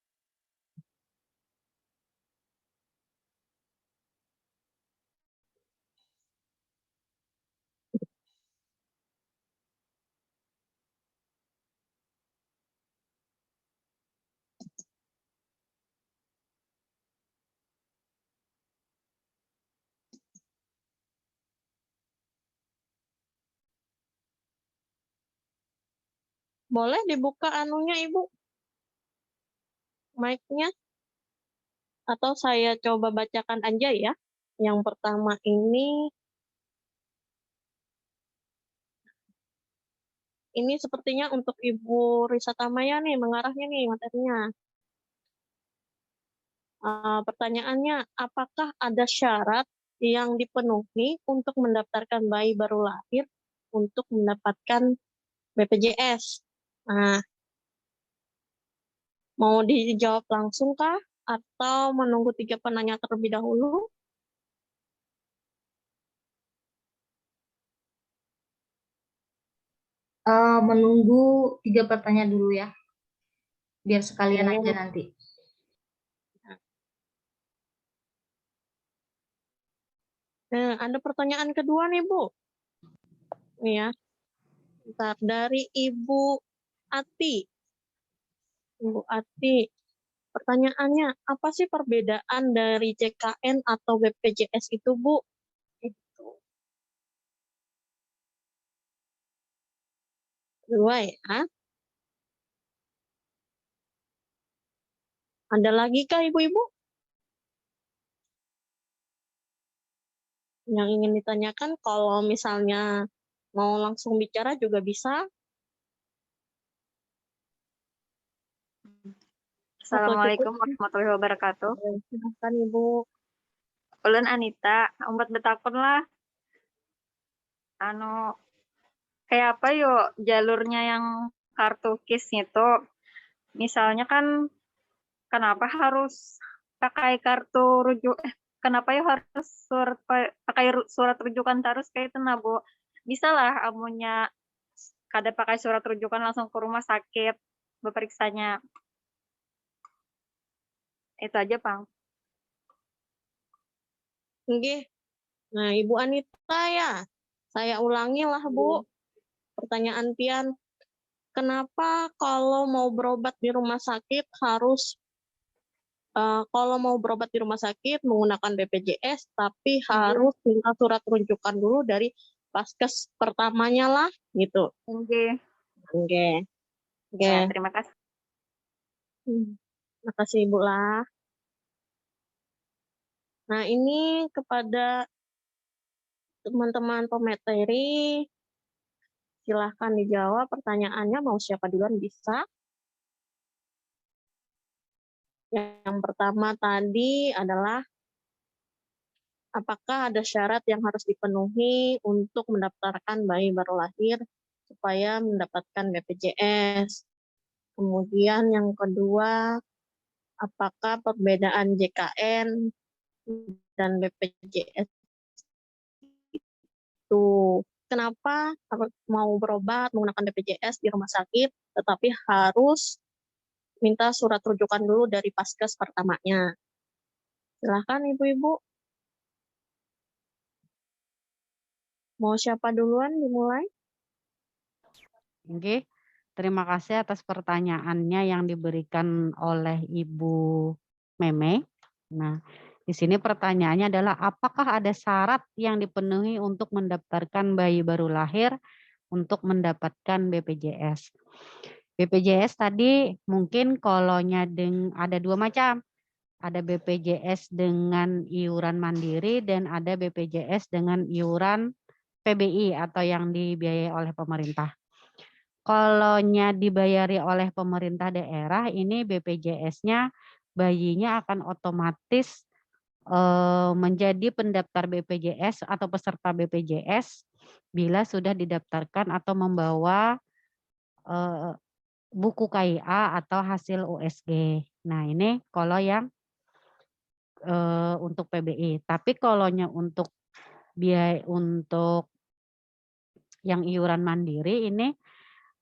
Boleh dibuka anunya Ibu, mic-nya? Atau saya coba bacakan aja ya. Yang pertama ini sepertinya untuk Ibu Risata Maya nih, mengarahnya nih materinya. Pertanyaannya, apakah ada syarat yang dipenuhi untuk mendaftarkan bayi baru lahir untuk mendapatkan BPJS? Nah, mau dijawab langsung kah? Atau menunggu 3 penanya terlebih dahulu? Menunggu 3 pertanyaan dulu ya, biar sekalian aja nanti. Nah, ada pertanyaan kedua nih Bu. Nih ya, bentar, dari Ibu Ati. Ibu Ati, pertanyaannya, apa sih perbedaan dari JKN atau BPJS itu, Bu? Itu. Dua ya. Ada lagi kah Ibu-Ibu yang ingin ditanyakan? Kalau misalnya mau langsung bicara juga bisa. Assalamualaikum warahmatullahi wabarakatuh. Silakan Ibu. Ulun Anita, umpat betakun lah. Kayak apa yuk jalurnya yang kartu KIS itu? Misalnya kan, kenapa harus pakai kartu kenapa yuk harus pakai surat rujukan terus kayak itu nah Bu? Bisa lah amunya kada pakai surat rujukan langsung ke rumah sakit beperiksanya. Itu aja, Pang. Oke. Nah, Ibu Anita ya, saya ulangi lah Bu. Pertanyaan pian, kenapa kalau mau berobat di rumah sakit menggunakan BPJS, tapi harus minta surat rujukan dulu dari Paskes pertamanya lah, gitu. Oke. Ya, Terima kasih. Terima kasih Ibu lah. Nah, ini kepada teman-teman pemateri, silahkan dijawab pertanyaannya, mau siapa duluan bisa. Yang pertama tadi adalah apakah ada syarat yang harus dipenuhi untuk mendaftarkan bayi baru lahir supaya mendapatkan BPJS? Kemudian yang kedua, apakah perbedaan JKN dan BPJS itu? Kenapa mau berobat menggunakan BPJS di rumah sakit, tetapi harus minta surat rujukan dulu dari Paskes pertamanya? Silahkan Ibu-Ibu. Mau siapa duluan dimulai? Oke, terima kasih atas pertanyaannya yang diberikan oleh Ibu Meme. Nah, di sini pertanyaannya adalah apakah ada syarat yang dipenuhi untuk mendaftarkan bayi baru lahir untuk mendapatkan BPJS? BPJS tadi mungkin kolonya ada dua macam. Ada BPJS dengan iuran mandiri dan ada BPJS dengan iuran PBI atau yang dibiayai oleh pemerintah. Kolonya dibayari oleh pemerintah daerah, ini BPJS-nya bayinya akan otomatis menjadi pendaftar BPJS atau peserta BPJS bila sudah didaftarkan atau membawa buku KIA atau hasil USG. Nah, ini kalau yang untuk PBI. Tapi kolonya untuk biaya untuk yang iuran mandiri ini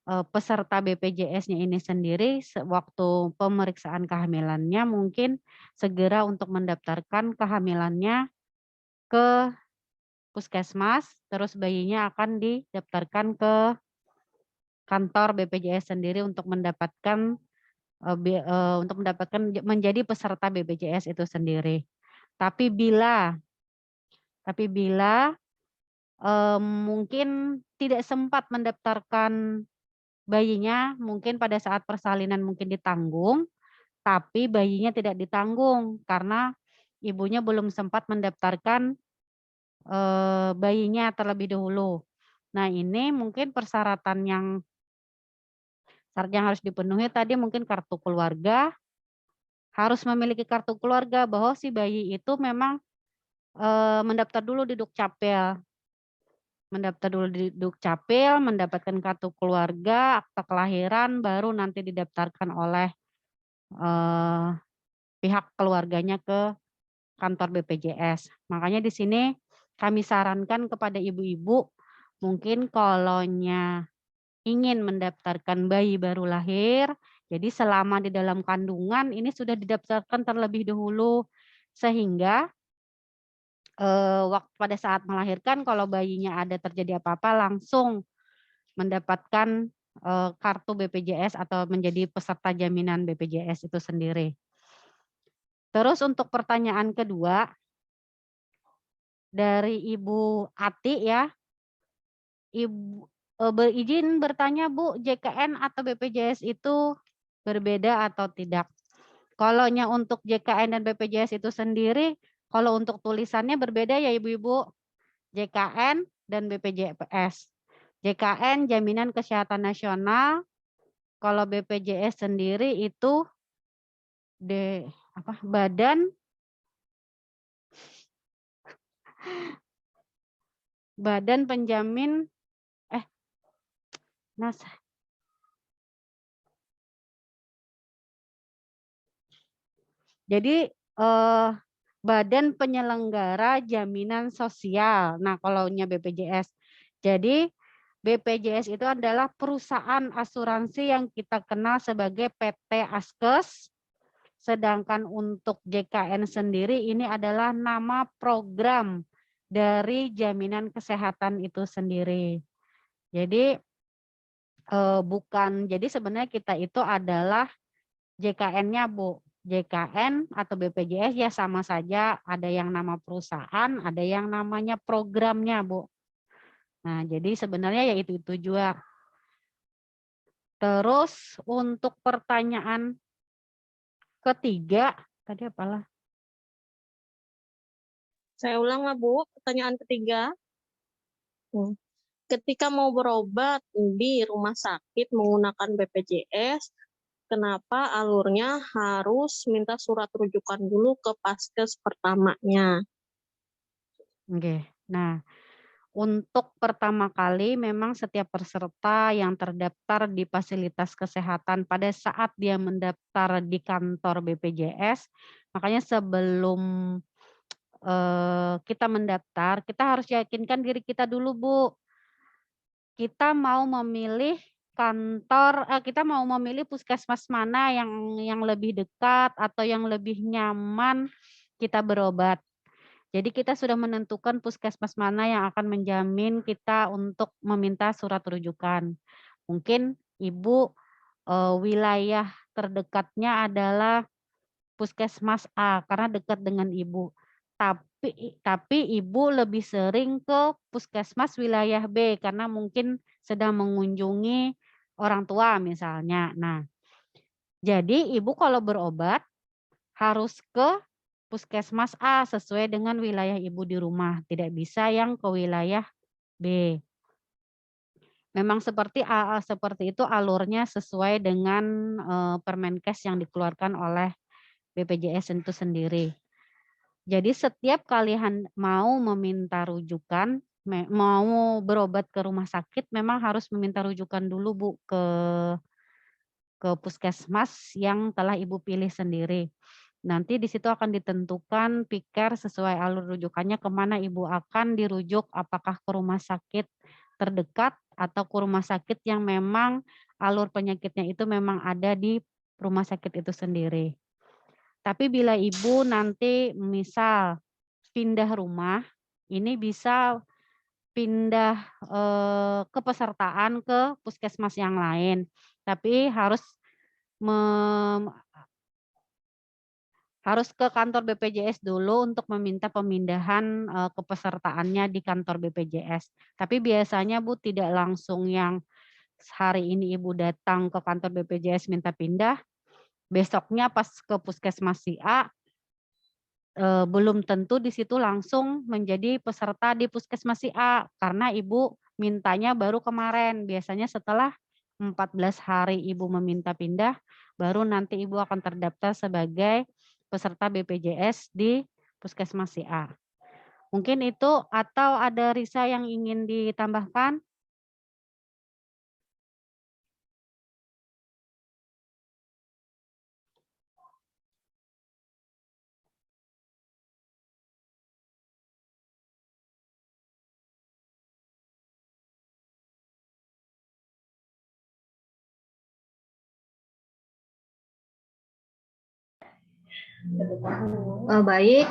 peserta BPJS-nya ini sendiri waktu pemeriksaan kehamilannya mungkin segera untuk mendaftarkan kehamilannya ke puskesmas, terus bayinya akan didaftarkan ke kantor BPJS sendiri untuk mendapatkan menjadi peserta BPJS itu sendiri. Tapi bila mungkin tidak sempat mendaftarkan bayinya, mungkin pada saat persalinan mungkin ditanggung, tapi bayinya tidak ditanggung karena ibunya belum sempat mendaftarkan bayinya terlebih dahulu. Nah, ini mungkin syarat yang harus dipenuhi tadi mungkin kartu keluarga, harus memiliki kartu keluarga bahwa si bayi itu memang mendaftar dulu di Dukcapil. Mendaftar dulu di Dukcapil, mendapatkan kartu keluarga, akta kelahiran, baru nanti didaftarkan oleh pihak keluarganya ke kantor BPJS. Makanya di sini kami sarankan kepada ibu-ibu, mungkin kolonya ingin mendaftarkan bayi baru lahir, jadi selama di dalam kandungan ini sudah didaftarkan terlebih dahulu, sehingga waktu pada saat melahirkan kalau bayinya ada terjadi apa-apa langsung mendapatkan kartu BPJS atau menjadi peserta jaminan BPJS itu sendiri. Terus untuk pertanyaan kedua dari Ibu Ati ya, Ibu berizin bertanya Bu, JKN atau BPJS itu berbeda atau tidak? Kolonya untuk JKN dan BPJS itu sendiri, kalau untuk tulisannya berbeda ya Ibu-Ibu, JKN dan BPJS. JKN Jaminan Kesehatan Nasional, kalau BPJS sendiri itu Badan Penjamin jadi Badan Penyelenggara Jaminan Sosial. Nah, kalaunya BPJS. Jadi BPJS itu adalah perusahaan asuransi yang kita kenal sebagai PT Askes. Sedangkan untuk JKN sendiri ini adalah nama program dari jaminan kesehatan itu sendiri. Jadi jadi sebenarnya kita itu adalah JKN-nya Bu. JKN atau BPJS ya sama saja, ada yang nama perusahaan, ada yang namanya programnya Bu. Nah, jadi sebenarnya ya itu juga. Terus untuk pertanyaan ketiga, tadi apalah? Saya ulang lah Bu, pertanyaan ketiga. Ketika mau berobat di rumah sakit menggunakan BPJS, kenapa alurnya harus minta surat rujukan dulu ke Paskes pertamanya? Oke. Nah, untuk pertama kali memang setiap peserta yang terdaftar di fasilitas kesehatan pada saat dia mendaftar di kantor BPJS, makanya sebelum kita mendaftar, kita harus yakinkan diri kita dulu, Bu. Kita mau memilih kita mau memilih puskesmas mana yang lebih dekat atau yang lebih nyaman kita berobat. Jadi kita sudah menentukan puskesmas mana yang akan menjamin kita untuk meminta surat rujukan. Mungkin Ibu, wilayah terdekatnya adalah puskesmas A karena dekat dengan Ibu. Tapi Ibu lebih sering ke puskesmas wilayah B karena mungkin sedang mengunjungi orang tua misalnya. Nah, jadi Ibu kalau berobat harus ke puskesmas A sesuai dengan wilayah Ibu di rumah, tidak bisa yang ke wilayah B. Memang seperti itu alurnya sesuai dengan Permenkes yang dikeluarkan oleh BPJS itu sendiri. Jadi setiap kalian mau meminta rujukan, mau berobat ke rumah sakit, memang harus meminta rujukan dulu Bu ke puskesmas yang telah Ibu pilih sendiri. Nanti di situ akan ditentukan piker sesuai alur rujukannya kemana Ibu akan dirujuk, apakah ke rumah sakit terdekat atau ke rumah sakit yang memang alur penyakitnya itu memang ada di rumah sakit itu sendiri. Tapi bila Ibu nanti misal pindah rumah, ini bisa pindah kepesertaan ke puskesmas yang lain. Tapi harus ke kantor BPJS dulu untuk meminta pemindahan kepesertaannya di kantor BPJS. Tapi biasanya Bu tidak langsung yang hari ini Ibu datang ke kantor BPJS minta pindah, besoknya pas ke puskesmas si A, belum tentu di situ langsung menjadi peserta di puskesmas si A, karena Ibu mintanya baru kemarin. Biasanya setelah 14 hari Ibu meminta pindah, baru nanti Ibu akan terdaftar sebagai peserta BPJS di puskesmas si A. Mungkin itu atau ada Risa yang ingin ditambahkan? Baik,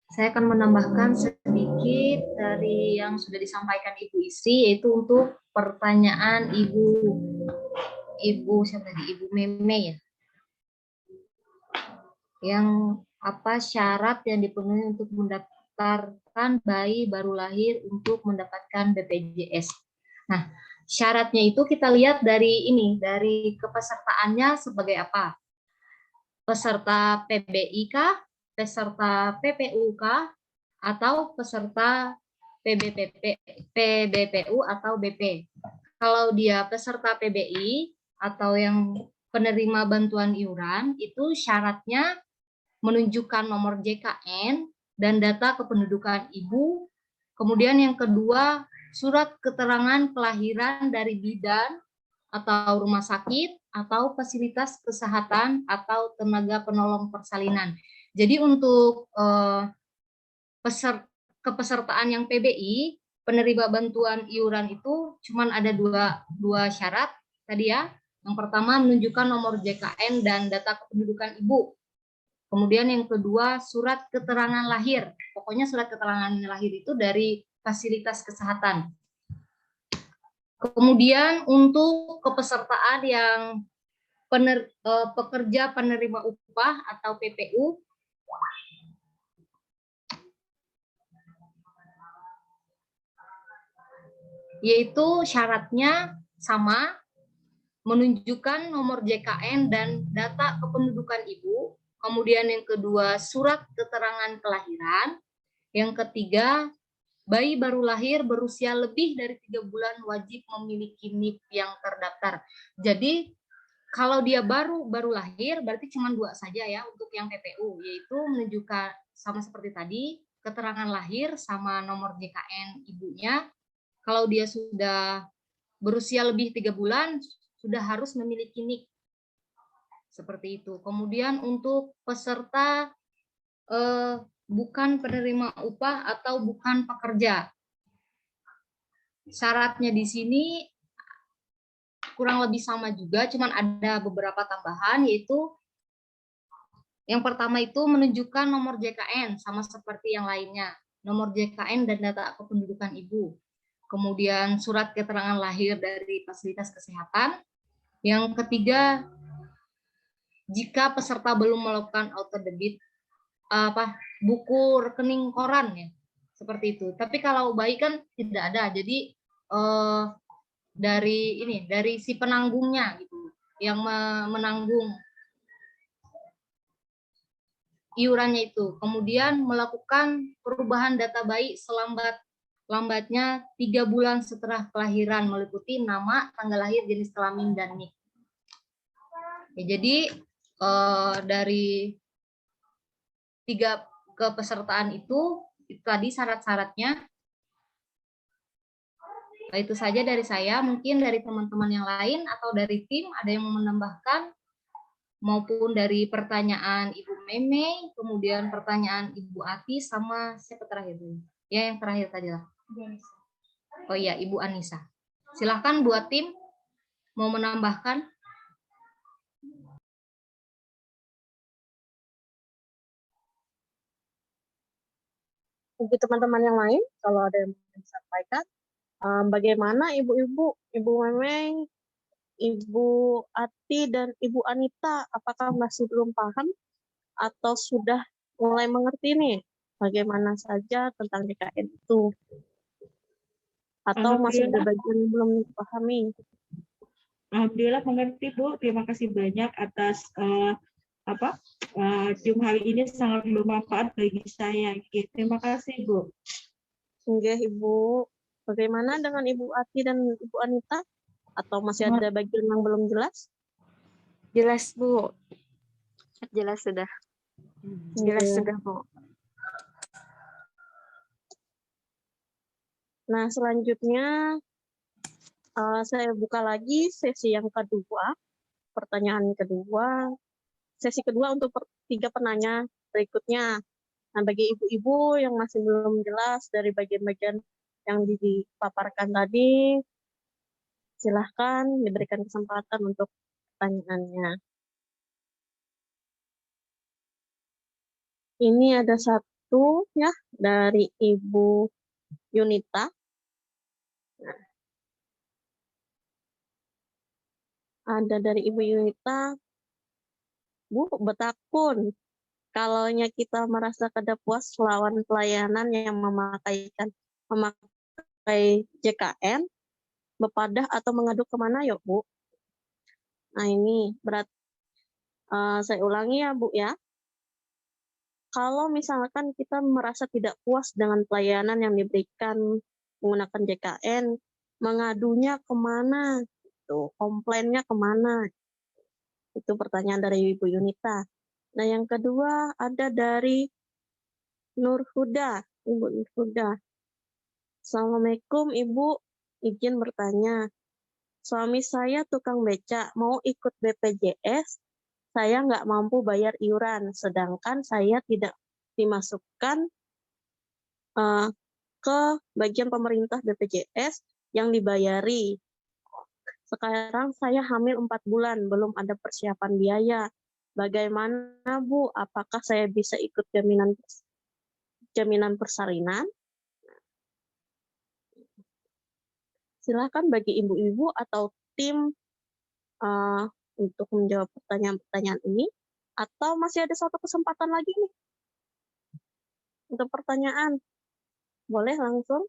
saya akan menambahkan sedikit dari yang sudah disampaikan Ibu Isi, yaitu untuk pertanyaan Ibu siapa tadi? Ibu Meme ya. Yang apa syarat yang dipenuhi untuk mendaftarkan bayi baru lahir untuk mendapatkan BPJS. Nah, syaratnya itu kita lihat dari kepesertaannya sebagai apa? Peserta PBI kah, peserta PPU kah, atau peserta PBPU atau BP. Kalau dia peserta PBI atau yang penerima bantuan iuran, itu syaratnya menunjukkan nomor JKN dan data kependudukan ibu. Kemudian yang kedua, surat keterangan kelahiran dari bidan atau rumah sakit atau fasilitas kesehatan atau tenaga penolong persalinan. Jadi untuk kepesertaan yang PBI, penerima bantuan iuran itu cuma ada dua syarat tadi ya. Yang pertama menunjukkan nomor JKN dan data kependudukan ibu. Kemudian yang kedua surat keterangan lahir. Pokoknya surat keterangan lahir itu dari fasilitas kesehatan. Kemudian untuk kepesertaan yang pekerja penerima upah atau PPU, yaitu syaratnya sama, menunjukkan nomor JKN dan data kependudukan ibu. Kemudian yang kedua surat keterangan kelahiran. Yang ketiga, bayi baru lahir berusia lebih dari 3 bulan wajib memiliki NIP yang terdaftar. Jadi kalau dia baru lahir berarti cuma 2 saja ya untuk yang PPU, yaitu menunjukkan sama seperti tadi keterangan lahir sama nomor JKN ibunya. Kalau dia sudah berusia lebih 3 bulan, sudah harus memiliki NIK. Seperti itu. Kemudian untuk peserta bukan penerima upah atau bukan pekerja. Syaratnya di sini kurang lebih sama juga, cuman ada beberapa tambahan, yaitu yang pertama itu menunjukkan nomor JKN sama seperti yang lainnya, nomor JKN dan data kependudukan ibu. Kemudian surat keterangan lahir dari fasilitas kesehatan. Yang ketiga, jika peserta belum melakukan auto debit buku rekening koran ya, seperti itu. Tapi kalau bayi kan tidak ada, jadi dari si penanggungnya gitu, yang menanggung iurannya itu. Kemudian melakukan perubahan data bayi lambatnya 3 bulan setelah kelahiran, meliputi nama, tanggal lahir, jenis kelamin, dan NIK. Ya, jadi dari 3 kepesertaan itu tadi syarat-syaratnya. Itu saja dari saya. Mungkin dari teman-teman yang lain atau dari tim ada yang mau menambahkan, maupun dari pertanyaan Ibu Meme, kemudian pertanyaan Ibu Ati, sama siapa terakhir? Ya, yang terakhir tadi lah. Oh iya, Ibu Anissa. Silahkan buat tim mau menambahkan. Untuk teman-teman yang lain, kalau ada yang mau disampaikan, bagaimana ibu-ibu, Ibu Memeng, Ibu Ati, dan Ibu Anita, apakah masih belum paham atau sudah mulai mengerti nih bagaimana saja tentang JKN itu? Atau masih ada bagian yang belum dipahami? Alhamdulillah mengerti Bu. Terima kasih banyak atas Zoom hari ini, sangat bermanfaat bagi saya. Terima kasih Bu. Enggak Ibu. Bagaimana dengan Ibu Ati dan Ibu Anita? Atau masih ada bagian yang belum jelas? Jelas Bu. Jelas sudah. Jelas sudah Bu. Nah, selanjutnya saya buka lagi sesi yang kedua, pertanyaan kedua, sesi kedua untuk 3 penanya berikutnya. Nah, bagi ibu-ibu yang masih belum jelas dari bagian-bagian yang dipaparkan tadi, silahkan diberikan kesempatan untuk pertanyaannya. Ini ada satu ya dari Ibu Yunita. Nah, ada dari Ibu Yunita. Bu, betakun kalaunya kita merasa kada puas lawan pelayanan yang memakai JKN, bepadah atau mengadu kemana yuk Bu? Nah ini berat, saya ulangi ya Bu ya. Kalau misalkan kita merasa tidak puas dengan pelayanan yang diberikan menggunakan JKN, mengadunya kemana? Itu komplainnya kemana? Itu pertanyaan dari Ibu Yunita. Nah, yang kedua ada dari Nur Huda, Ibu Nur Huda. Assalamualaikum Ibu, izin bertanya. Suami saya tukang beca, mau ikut BPJS, saya nggak mampu bayar iuran, sedangkan saya tidak dimasukkan ke bagian pemerintah BPJS yang dibayari. Sekarang saya hamil 4 bulan, belum ada persiapan biaya. Bagaimana Bu? Apakah saya bisa ikut jaminan persalinan? Silakan bagi ibu-ibu atau tim untuk menjawab pertanyaan-pertanyaan ini. Atau masih ada satu kesempatan lagi nih untuk pertanyaan. Boleh langsung.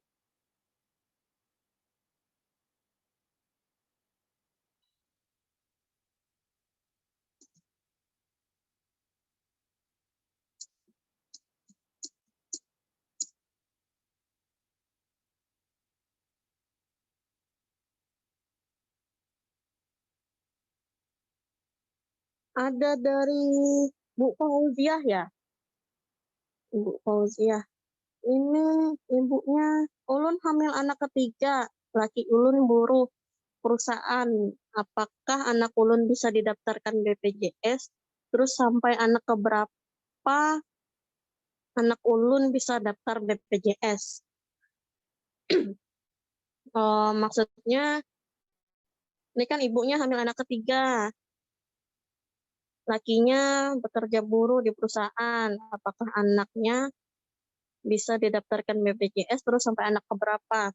Ada dari Bu Fauziah ya? Bu Fauziah. ini ibunya ulun hamil anak ketiga, laki ulun buruh perusahaan. Apakah anak ulun bisa didaftarkan BPJS? Terus sampai anak keberapa anak ulun bisa daftar BPJS? Maksudnya ini kan ibunya hamil anak ketiga, lakinya bekerja buruh di perusahaan. Apakah anaknya bisa didaftarkan BPJS terus sampai anak keberapa?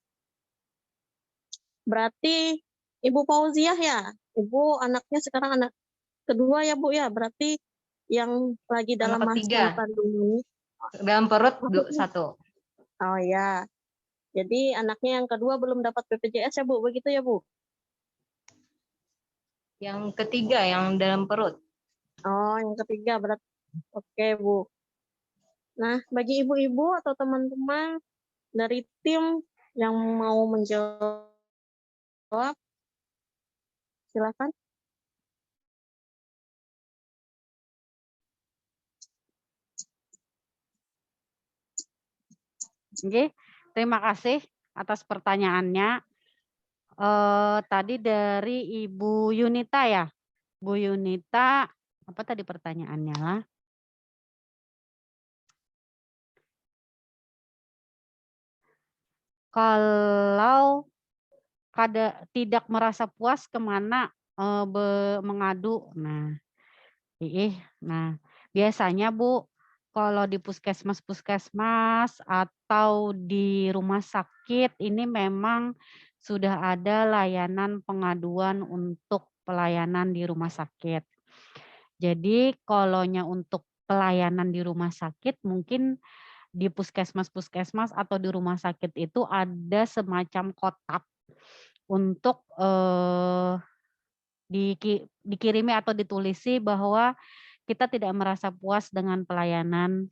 Berarti Ibu Fauziah ya, Ibu anaknya sekarang anak kedua ya Bu ya, berarti yang lagi dalam Anak ketiga. masa kandung ini. Dalam perut satu. Oh ya, jadi anaknya yang kedua belum dapat BPJS ya Bu, begitu ya Bu? Yang ketiga yang dalam perut. Oh, yang ketiga berarti. Oke Bu. Nah, bagi ibu-ibu atau teman-teman dari tim yang mau menjawab, silakan. Oke, terima kasih atas pertanyaannya. Tadi dari Ibu Yunita ya. Bu Yunita, apa tadi pertanyaannya lah? Kalau tidak merasa puas kemana mengadu? Nah, biasanya Bu, kalau di puskesmas atau di rumah sakit ini memang sudah ada layanan pengaduan untuk pelayanan di rumah sakit. Jadi kalaunya untuk pelayanan di rumah sakit mungkin di puskesmas atau di rumah sakit itu ada semacam kotak untuk dikirimi atau ditulisi bahwa kita tidak merasa puas dengan pelayanan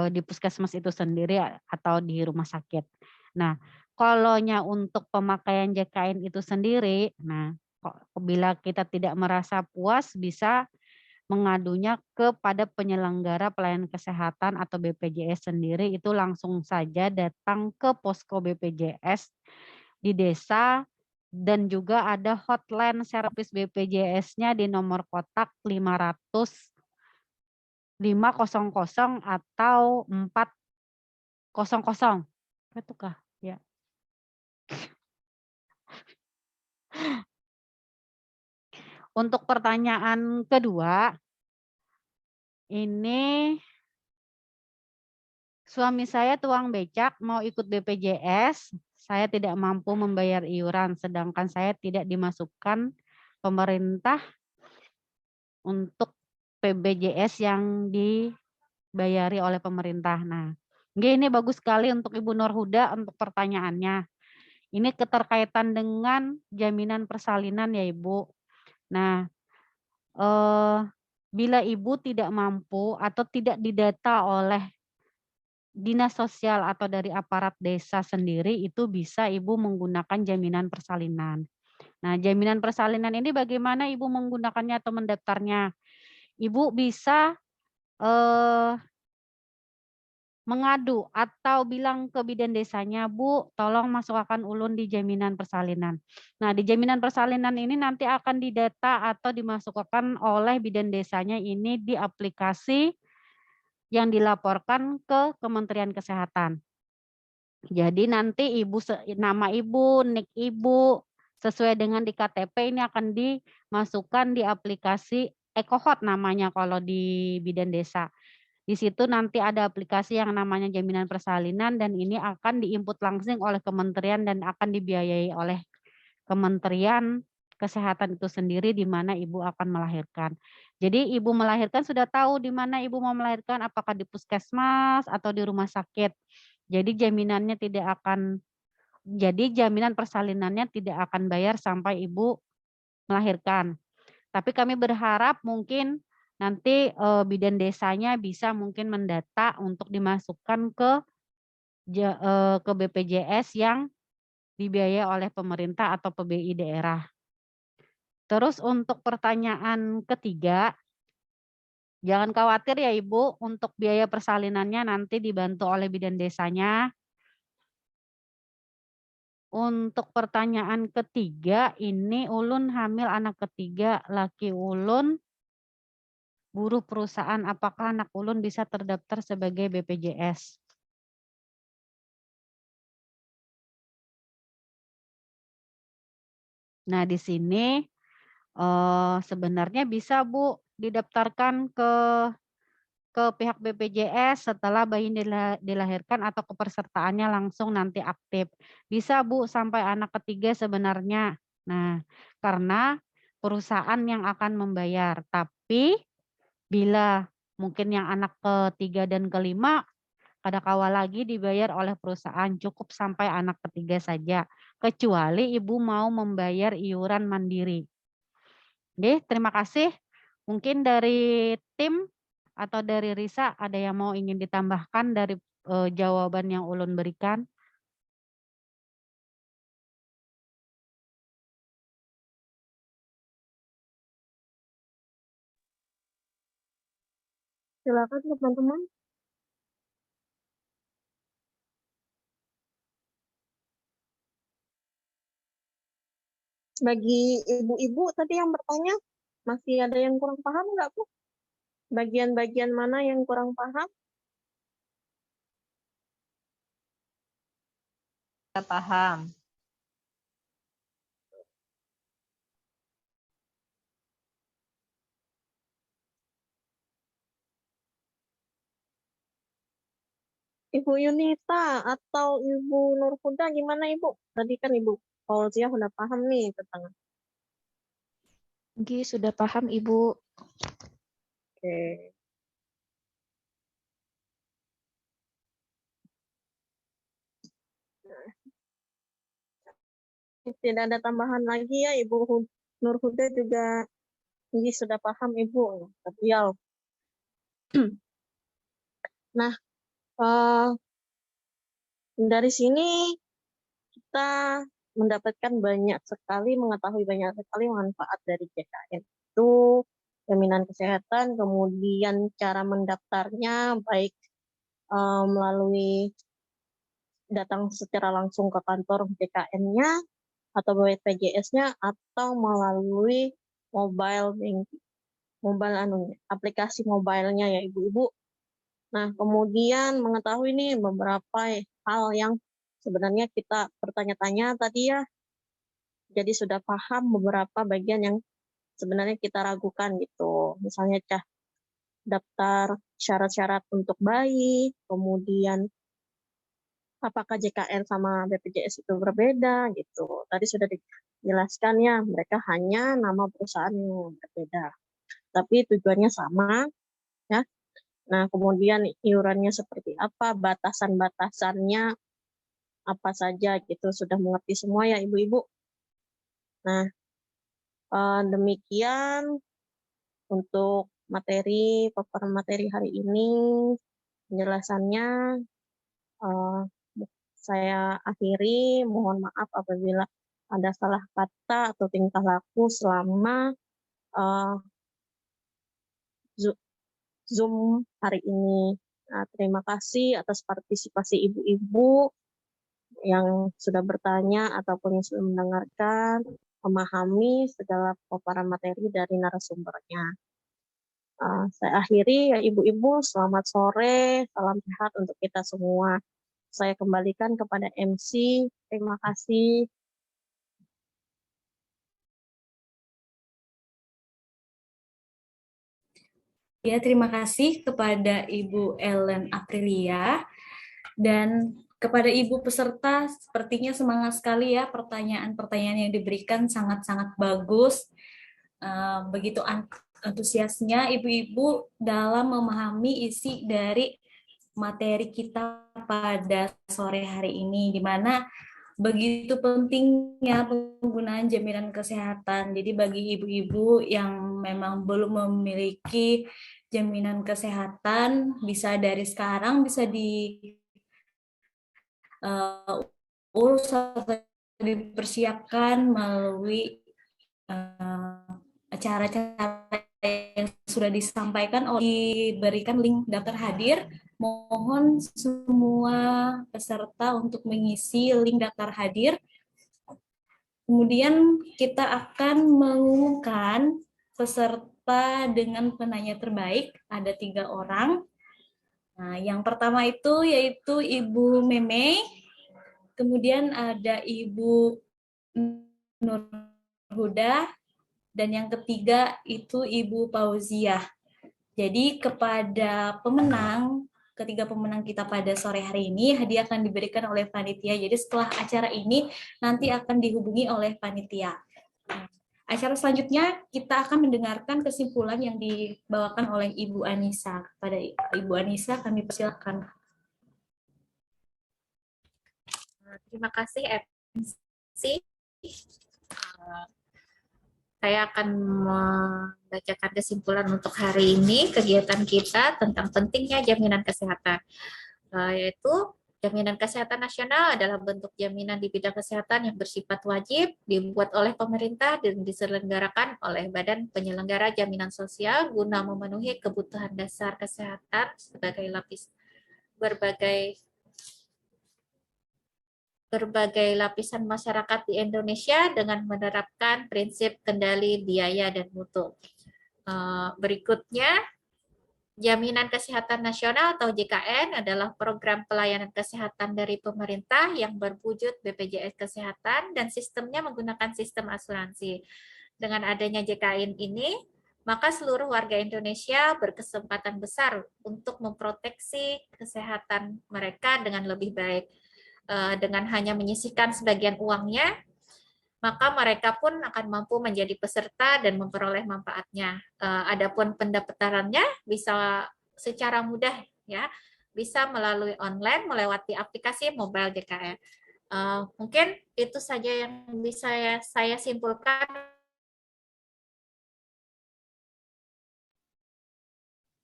di puskesmas itu sendiri atau di rumah sakit. Nah, kalaunya untuk pemakaian JKN itu sendiri, nah bila kita tidak merasa puas bisa mengadunya kepada penyelenggara pelayanan kesehatan atau BPJS sendiri, itu langsung saja datang ke posko BPJS di desa dan juga ada hotline servis BPJS-nya di nomor kotak 500 500 atau 400. Betul ya. Untuk pertanyaan kedua, ini suami saya tukang becak mau ikut BPJS, saya tidak mampu membayar iuran, sedangkan saya tidak dimasukkan pemerintah untuk BPJS yang dibayari oleh pemerintah. Nah, ini bagus sekali untuk Ibu Nurhuda untuk pertanyaannya. Ini keterkaitan dengan jaminan persalinan ya Ibu. Nah, bila Ibu tidak mampu atau tidak didata oleh dinas sosial atau dari aparat desa sendiri, itu bisa Ibu menggunakan jaminan persalinan. Nah, jaminan persalinan ini bagaimana Ibu menggunakannya atau mendaftarnya? Ibu bisa mengadu atau bilang ke bidan desanya, Bu, tolong masukkan ulun di jaminan persalinan. Nah, di jaminan persalinan ini nanti akan didata atau dimasukkan oleh bidan desanya ini di aplikasi yang dilaporkan ke Kementerian Kesehatan. Jadi nanti nama Ibu, nik Ibu, sesuai dengan di KTP ini akan dimasukkan di aplikasi EcoHot namanya kalau di bidan desa. Di situ nanti ada aplikasi yang namanya jaminan persalinan dan ini akan diinput langsung oleh kementerian dan akan dibiayai oleh Kementerian Kesehatan itu sendiri di mana Ibu akan melahirkan. Jadi Ibu melahirkan sudah tahu di mana Ibu mau melahirkan, apakah di puskesmas atau di rumah sakit. Jadi jaminan persalinannya tidak akan bayar sampai Ibu melahirkan. Tapi kami berharap mungkin nanti bidan desanya bisa mungkin mendata untuk dimasukkan ke BPJS yang dibiayai oleh pemerintah atau PBI daerah. Terus untuk pertanyaan ketiga, Jangan khawatir ya Ibu, untuk biaya persalinannya nanti dibantu oleh bidan desanya. Untuk pertanyaan ketiga, ini ulun hamil anak ketiga, laki ulun buruh perusahaan, apakah anak ulun bisa terdaftar sebagai BPJS? Nah, di sini sebenarnya bisa Bu didaftarkan ke pihak BPJS setelah bayi dilahirkan atau kepesertaannya langsung nanti aktif. Bisa Bu sampai anak ketiga sebenarnya. Nah, karena perusahaan yang akan membayar. Tapi bila mungkin yang anak ketiga dan kelima kadakala lagi dibayar oleh perusahaan, cukup sampai anak ketiga saja. Kecuali Ibu mau membayar iuran mandiri. Oke, terima kasih. Mungkin dari tim atau dari Risa ada yang mau ingin ditambahkan dari jawaban yang ulun berikan? Silakan teman-teman. Bagi ibu-ibu tadi yang bertanya, masih ada yang kurang paham nggak Bu? Bagian-bagian mana yang kurang paham? Kita paham. Ibu Yunita atau Ibu Nurhuda gimana Ibu? Tadi kan Ibu Fauziah udah paham nih tentang. Oke, sudah paham Ibu. Oke. Tidak ada tambahan lagi ya Ibu Nurhuda juga ini sudah paham Ibu. Beliau. Nah, dari sini kita mendapatkan banyak sekali, mengetahui banyak sekali manfaat dari JKN itu, jaminan kesehatan, kemudian cara mendaftarnya, baik melalui datang secara langsung ke kantor JKN-nya atau BPJS-nya atau melalui mobile banking, aplikasi mobile-nya ya Ibu-ibu. Nah, kemudian mengetahui nih beberapa hal yang sebenarnya kita bertanya-tanya tadi ya. Jadi sudah paham beberapa bagian yang sebenarnya kita ragukan gitu. Misalnya daftar syarat-syarat untuk bayi, kemudian apakah JKN sama BPJS itu berbeda gitu. Tadi sudah dijelaskan ya, mereka hanya nama perusahaan yang berbeda. Tapi tujuannya sama ya. Nah, kemudian iurannya seperti apa, batasan-batasannya apa saja gitu, sudah mengerti semua ya Ibu-ibu. Nah, demikian untuk paparan materi hari ini. Penjelasannya saya akhiri, mohon maaf apabila ada salah kata atau tingkah laku selama Zoom hari ini. Nah, terima kasih atas partisipasi ibu-ibu yang sudah bertanya ataupun yang sudah mendengarkan, memahami segala paparan materi dari narasumbernya. Saya akhiri ya ibu-ibu, selamat sore, salam sehat untuk kita semua. Saya kembalikan kepada MC, terima kasih. Ya, terima kasih kepada Ibu Ellen Aprilia dan kepada Ibu peserta, sepertinya semangat sekali ya pertanyaan-pertanyaan yang diberikan sangat-sangat bagus. Begitu antusiasnya Ibu-ibu dalam memahami isi dari materi kita pada sore hari ini, di mana begitu pentingnya penggunaan jaminan kesehatan. Jadi bagi ibu-ibu yang memang belum memiliki jaminan kesehatan, bisa dari sekarang bisa diurus atau dipersiapkan melalui cara-cara yang sudah disampaikan diberikan link daftar hadir. Mohon semua peserta untuk mengisi link daftar hadir. Kemudian kita akan mengumumkan peserta dengan penanya terbaik. Ada 3 orang. Nah, yang pertama itu yaitu Ibu Meme, kemudian ada Ibu Nurhuda, dan yang ketiga itu Ibu Pauziah. Jadi kepada ketiga pemenang kita pada sore hari ini, hadiah akan diberikan oleh panitia. Jadi setelah acara ini nanti akan dihubungi oleh panitia. Acara selanjutnya kita akan mendengarkan kesimpulan yang dibawakan oleh Ibu Anissa. Pada Ibu Anissa kami persilakan. Terima kasih MC. Saya akan membacakan kesimpulan untuk hari ini kegiatan kita tentang pentingnya jaminan kesehatan, yaitu jaminan kesehatan nasional adalah bentuk jaminan di bidang kesehatan yang bersifat wajib, dibuat oleh pemerintah dan diselenggarakan oleh Badan Penyelenggara Jaminan Sosial guna memenuhi kebutuhan dasar kesehatan sebagai berbagai lapisan masyarakat di Indonesia dengan menerapkan prinsip kendali biaya dan mutu. Berikutnya, Jaminan Kesehatan Nasional atau JKN adalah program pelayanan kesehatan dari pemerintah yang berwujud BPJS Kesehatan dan sistemnya menggunakan sistem asuransi. Dengan adanya JKN ini, maka seluruh warga Indonesia berkesempatan besar untuk memproteksi kesehatan mereka dengan lebih baik. Dengan hanya menyisihkan sebagian uangnya, maka mereka pun akan mampu menjadi peserta dan memperoleh manfaatnya. Adapun pendaftarannya bisa secara mudah, ya, bisa melalui online melewati aplikasi mobile JKN. Mungkin itu saja yang bisa saya simpulkan.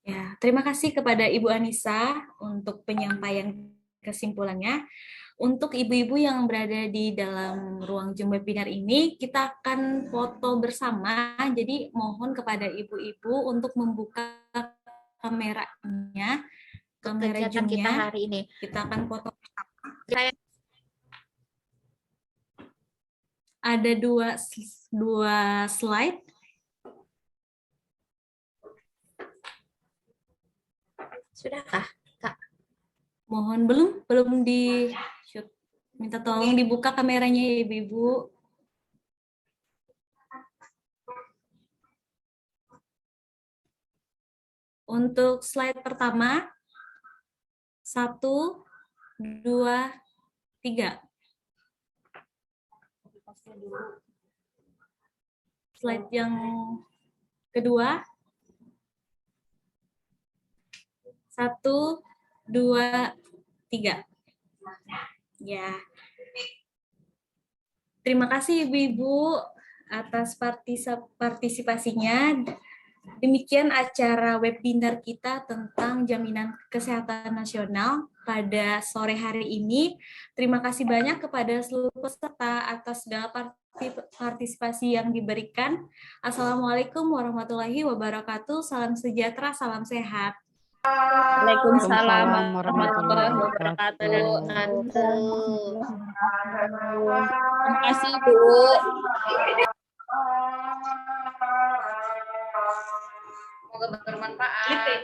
Ya, terima kasih kepada Ibu Anissa untuk penyampaian kesimpulannya. Untuk ibu-ibu yang berada di dalam ruang Zoom webinar ini, kita akan foto bersama. Jadi mohon kepada ibu-ibu untuk membuka kameranya, kamera Kegiatan kita Zoom-nya. hari ini. Kita akan foto bersama. Ada dua slide. Sudahkah, Kak? Mohon belum di shoot. Minta tolong dibuka kameranya ya Ibu-ibu. Untuk slide pertama, 1, 2, 3. Slide yang kedua, 1, 2, 3. Ya. Terima kasih Ibu-ibu atas partisipasinya. Demikian acara webinar kita tentang jaminan kesehatan nasional pada sore hari ini. Terima kasih banyak kepada seluruh peserta atas segala partisipasi yang diberikan. Assalamualaikum warahmatullahi wabarakatuh. Salam sejahtera, salam sehat. Waalaikumsalam warahmatullahi wabarakatuh. Terima kasih, Bu. Semoga bermanfaat.